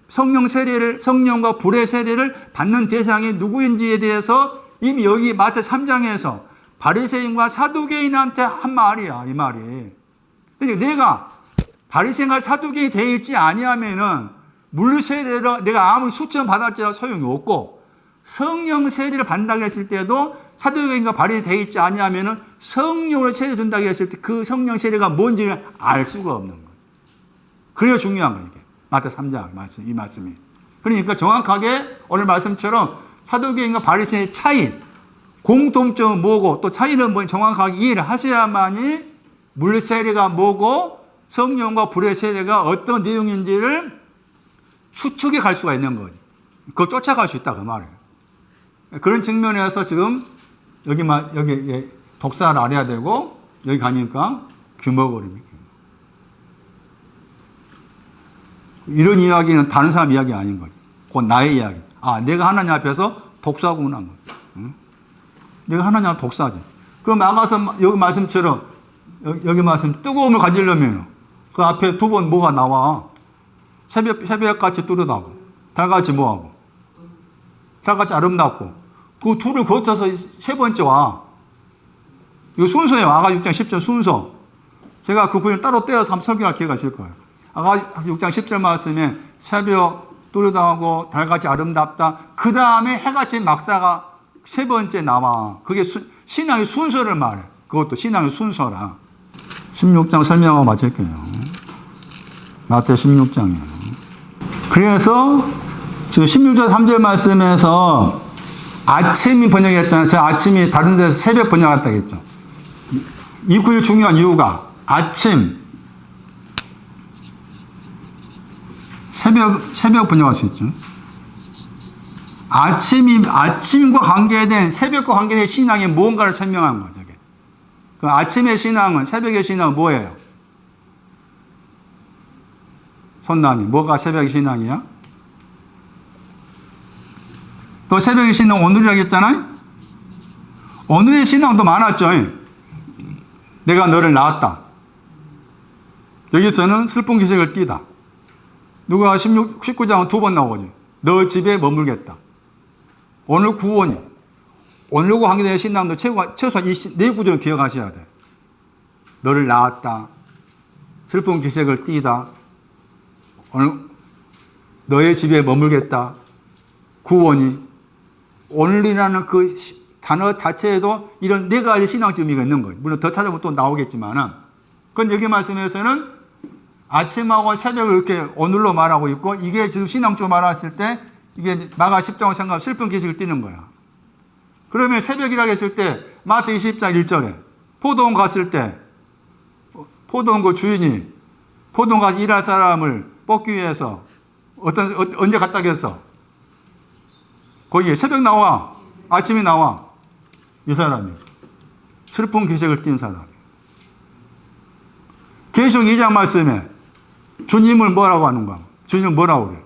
성령과 불의 세례를 받는 대상이 누구인지에 대해서 이미 여기 마태 3장에서 바리새인과 사두개인한테 한 말이야, 이 말이. 그러니까 내가 바리새인과 사두개인이 되어 있지 아니하면은 물 세례를 내가 아무리 수천 받았지라 소용이 없고, 성령 세례를 받는다고 했을 때도 사두개인과 바리새인이 되어 있지 아니하면은 성령을 세례 준다고 했을 때 그 성령 세례가 뭔지를 알 수가 없는 거예요. 그래야 중요한 거예요, 이게. 마태 3장 말씀, 이 말씀이. 그러니까 정확하게 오늘 말씀처럼 사두개인과 바리새인의 차이, 공통점은 뭐고 또 차이는 뭐 정확하게 이해를 하셔야만이 물 세례가 뭐고 성령과 불의 세례가 어떤 내용인지를 추측해 갈 수가 있는 거지. 그걸 쫓아갈 수 있다 그 말이에요. 그런 측면에서 지금 여기 독사를 알아야 되고, 여기 가니까 규모거리입니다. 이런 이야기는 다른 사람 이야기 아닌 거지. 그건 나의 이야기. 아, 내가 하나님 앞에서 독사구나. 응? 내가 하나님 앞에 독사지. 그럼 나가서 여기 말씀처럼, 여기 말씀, 뜨거움을 가지려면 그 앞에 두 번 뭐가 나와. 새벽같이 뚜렷하고, 달같이 뭐하고, 달같이 아름답고, 그 둘을 거쳐서 세 번째 와. 이거 순서예요. 아가 6장 10절 순서. 제가 그 구절 따로 떼어서 한번 설교할 기회가 있을 거예요. 아가 6장 10절 말씀에 새벽 뚜렷하고 달같이 아름답다. 그 다음에 해같이 막다가 세 번째 나와. 그게 신앙의 순서를 말해. 그것도 신앙의 순서라. 16장 설명하고 마칠게요. 마태 16장이에요. 그래서 지금 16절 3절 말씀에서 아침이 번역했잖아요. 저 아침이 다른 데서 새벽 번역했다고 했죠. 이 구절 중요한 이유가 아침, 새벽 번역할 수 있죠. 아침과 관계된, 새벽과 관계된 신앙이 무언가를 설명한 거죠. 그 아침의 신앙은, 새벽의 신앙은 뭐예요? 손나니, 뭐가 새벽의 신앙이야? 또 새벽의 신앙 오늘이라고 했잖아요? 오늘의 신앙도 많았죠. 내가 너를 낳았다. 여기서는 슬픈 기색을 띠다. 누가 19장은 두 번 나오거든요. 너 집에 머물겠다. 오늘 구원이. 오늘과 관계된 신앙도 최소한 이 네 구절을 기억하셔야 돼. 너를 낳았다. 슬픈 기색을 띠다. 오늘 너의 집에 머물겠다. 구원이. 오늘이라는 그 단어 자체에도 이런 네 가지 신앙적 의미가 있는 거예요. 물론 더 찾아보면 또 나오겠지만은. 그건 여기 말씀에서는 아침하고 새벽을 이렇게 오늘로 말하고 있고, 이게 지금 신앙적으로 말했을 때 이게 마가 10장을 생각하면 슬픈 기색을 띠는 거야. 그러면 새벽이라고 했을 때 마태 20장 1절에 포도원 갔을 때 포도원 그 주인이 포도원 가서 일할 사람을 뽑기 위해서 언제 갔다 했어? 거기에 새벽 나와, 아침에 나와. 이 사람이 슬픈 기색을 띈 사람. 계시록 2장 말씀에 주님을 뭐라고 하는가? 주님은 뭐라고 그래?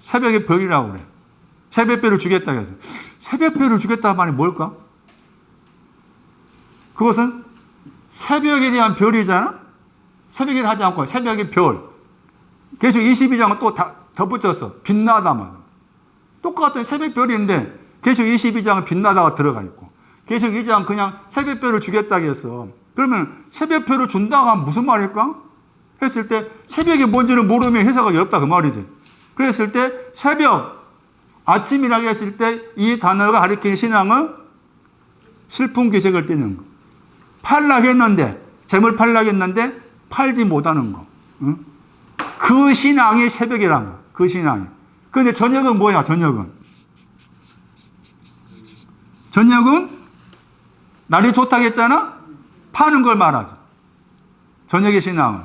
새벽의 별이라고 그래. 새벽별을 주겠다 해서. 새벽별을 주겠다는 말이 뭘까? 그것은 새벽에 대한 별이잖아? 새벽에 하지 않고 새벽의 별. 계속 22장은 또 다 덧붙였어. 빛나다만. 똑같은 새벽별인데 계속 22장은 빛나다가 들어가 있고 계속 2장 그냥 새벽별을 주겠다고 했어. 그러면 새벽별을 준다가 무슨 말일까? 했을 때 새벽이 뭔지를 모르면 해석이 없다 그 말이지. 그랬을 때 새벽, 아침이라고 했을 때 이 단어가 가리키는 신앙은 슬픈 기색을 띠는 거. 팔락했는데, 재물 팔락했는데 팔지 못하는 거. 응? 그 신앙이 새벽이란 거. 그 신앙이. 그런데 저녁은 뭐야, 저녁은? 저녁은 날이 좋다고 했잖아? 파는 걸 말하죠. 저녁의 신앙은.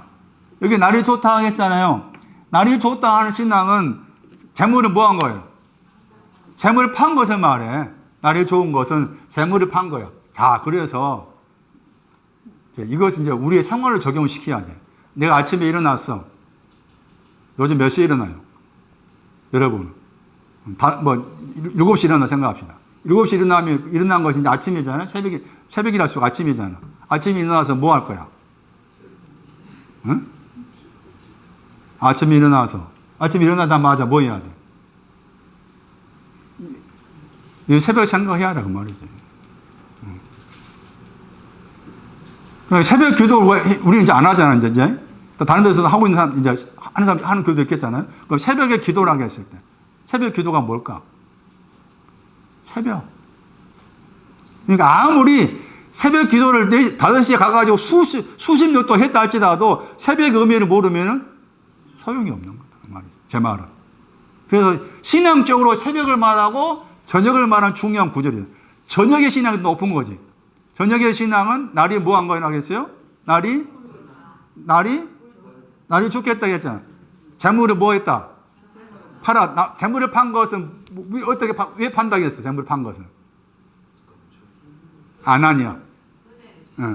여기 날이 좋다고 했잖아요. 날이 좋다 하는 신앙은 재물을 뭐 한 거예요? 재물을 판 것을 말해. 날이 좋은 것은 재물을 판 거야. 자, 그래서 이것은 이제 우리의 생활을 적용시켜야 돼. 내가 아침에 일어났어. 요즘 몇 시에 일어나요? 여러분. 7시 일어나 생각합시다. 7시 일어난 것이 이제 아침이잖아요. 새벽이랄수록 아침이잖아. 아침에 일어나서 뭐 할 거야? 응? 아침에 일어나자마자 뭐 해야 돼? 이 새벽 생각해야 한다 그 말이지. 새벽 기도를 우리는 이제 안 하잖아 이제. 다른 데서도 하고 있는 사람 이제 하는 사람 하는 교도 있겠잖아요. 그럼 새벽에 기도라고 했을 때 새벽 기도가 뭘까? 새벽. 그러니까 아무리 새벽 기도를 5시에 가가지고 수십 년 동안 했다 할지라도 새벽 의미를 모르면 소용이 없는 거다. 그 말이지. 제 말은. 그래서 신앙적으로 새벽을 말하고 저녁을 말하는 중요한 구절이에요. 저녁의 신앙이 높은 거지. 저녁의 신앙은 날이 뭐 한 거라고 했어요? 날이 좋겠다 했잖아. 재물을 뭐 했다? 재물을 판 것은 왜 판다고 했어? 재물을 판 것은. 아나니아.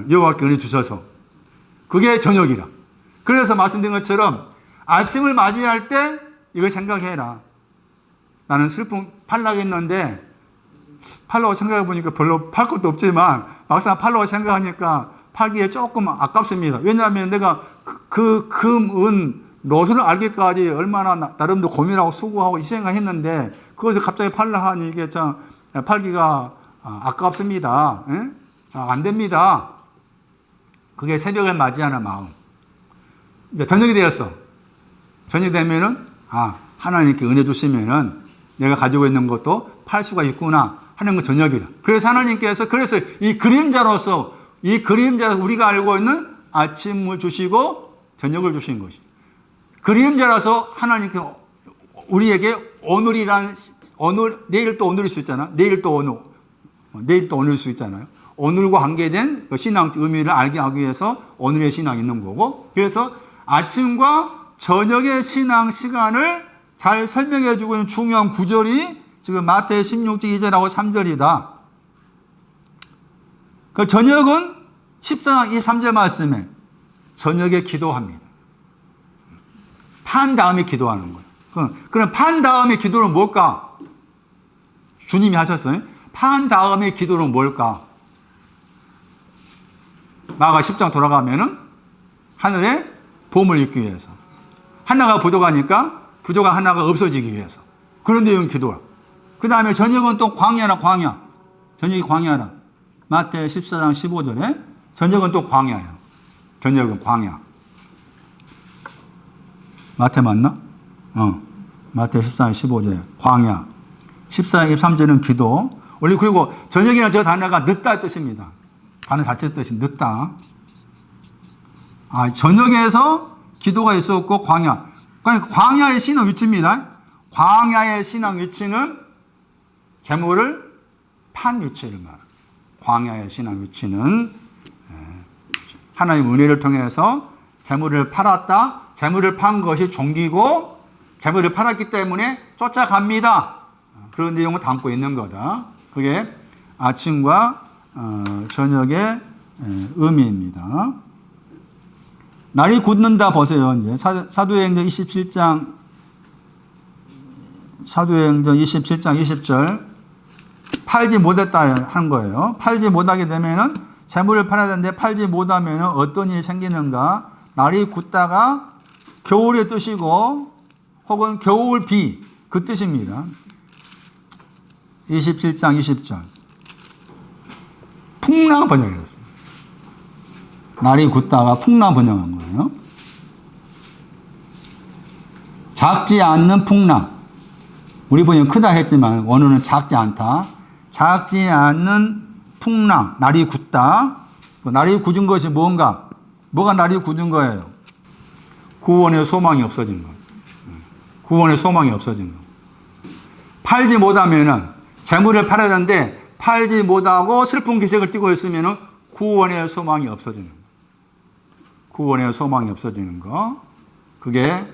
여호와께 은혜 주셔서. 그게 저녁이라. 그래서 말씀드린 것처럼 아침을 맞이할 때 이걸 생각해라. 나는 팔라고 했는데 팔라고 생각해 보니까 별로 팔 것도 없지만 막상 팔라고 생각하니까 팔기에 조금 아깝습니다. 왜냐하면 내가 그 금, 은, 노선을 알기까지 얼마나 나름대로 고민하고 수고하고 이 생각했는데 그것을 갑자기 팔라 하니 이게 참 팔기가 아깝습니다. 안 됩니다. 그게 새벽을 맞이하는 마음. 이제 저녁이 되었어. 저녁이 되면은 하나님께 은혜 주시면은 내가 가지고 있는 것도 팔 수가 있구나 하는 건 저녁이라. 그래서 하나님께서 이 그림자로서 우리가 알고 있는 아침을 주시고 저녁을 주신 것이. 그림자라서 하나님께 우리에게 내일 또 오늘일 수 있잖아. 내일 또 오늘일 수 있잖아요. 오늘과 관계된 그 신앙 의미를 알게 하기 위해서 오늘의 신앙이 있는 거고. 그래서 아침과 저녁의 신앙 시간을 잘 설명해 주고 있는 중요한 구절이 지금 마태 16장 2절하고 3절이다. 그 저녁은 14장 23절 말씀에 저녁에 기도합니다. 판 다음에 기도하는 거예요. 그럼 판 다음에 기도는 뭘까? 주님이 하셨어요. 판 다음에 기도는 뭘까? 마가 10장 돌아가면은 하늘에 봄을 입기 위해서. 하나가 부족하니까 부족한 하나가 없어지기 위해서. 그런 내용 기도라. 그 다음에 저녁은 또 광야라. 저녁이 광야라. 마태 14장 15절에 저녁은 또 광야예요. 저녁은 광야. 마태 맞나? 마태 14장 15절에 광야. 14장 23절은 기도. 그리고 저녁이라는 저 단어가 늦다 뜻입니다. 단어 자체 뜻이 늦다. 저녁에서 기도가 있었고 광야. 광야의 신은 위치입니다. 광야의 신앙 위치는 재물을 판 위치를 말합니다. 광야의 신앙 위치는 하나님의 은혜를 통해서 재물을 팔았다. 재물을 판 것이 종기고 재물을 팔았기 때문에 쫓아갑니다. 그런 내용을 담고 있는 거다. 그게 아침과 저녁의 의미입니다. 날이 굳는다 보세요. 이제 사도행전 27장 20절 팔지 못했다 한 거예요. 팔지 못하게 되면은 재물을 팔아야 되는데 팔지 못하면 어떤 일이 생기는가? 날이 굳다가 겨울의 뜻이고 혹은 겨울 비 그 뜻입니다. 27장 20절 풍랑 번역이었어요. 날이 굳다가 풍랑 번역한 거예요. 작지 않는 풍랑. 우리 번역 크다 했지만 원어는 작지 않다. 작지 않는 풍랑. 날이 굳다. 날이 굳은 것이 뭔가? 뭐가 날이 굳은 거예요? 구원의 소망이 없어진 거. 구원의 소망이 없어진 거. 팔지 못하면은 재물을 팔아야 되는데 팔지 못하고 슬픈 기색을 띠고 있으면은 구원의 소망이 없어지는 거. 구원의 소망이 없어지는 거. 그게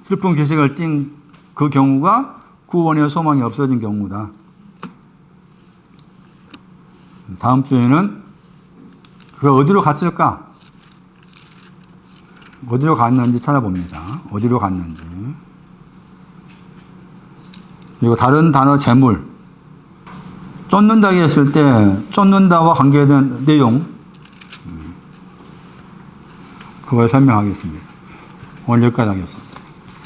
슬픈 기색을 띈 그 경우가 구원의 소망이 없어진 경우다. 다음 주에는 그 어디로 갔을까? 어디로 갔는지 찾아봅니다. 어디로 갔는지. 그리고 다른 단어 재물. 쫓는다고 했을 때 쫓는다와 관계된 내용. 그걸 설명하겠습니다. 오늘 여기까지 하겠습니다.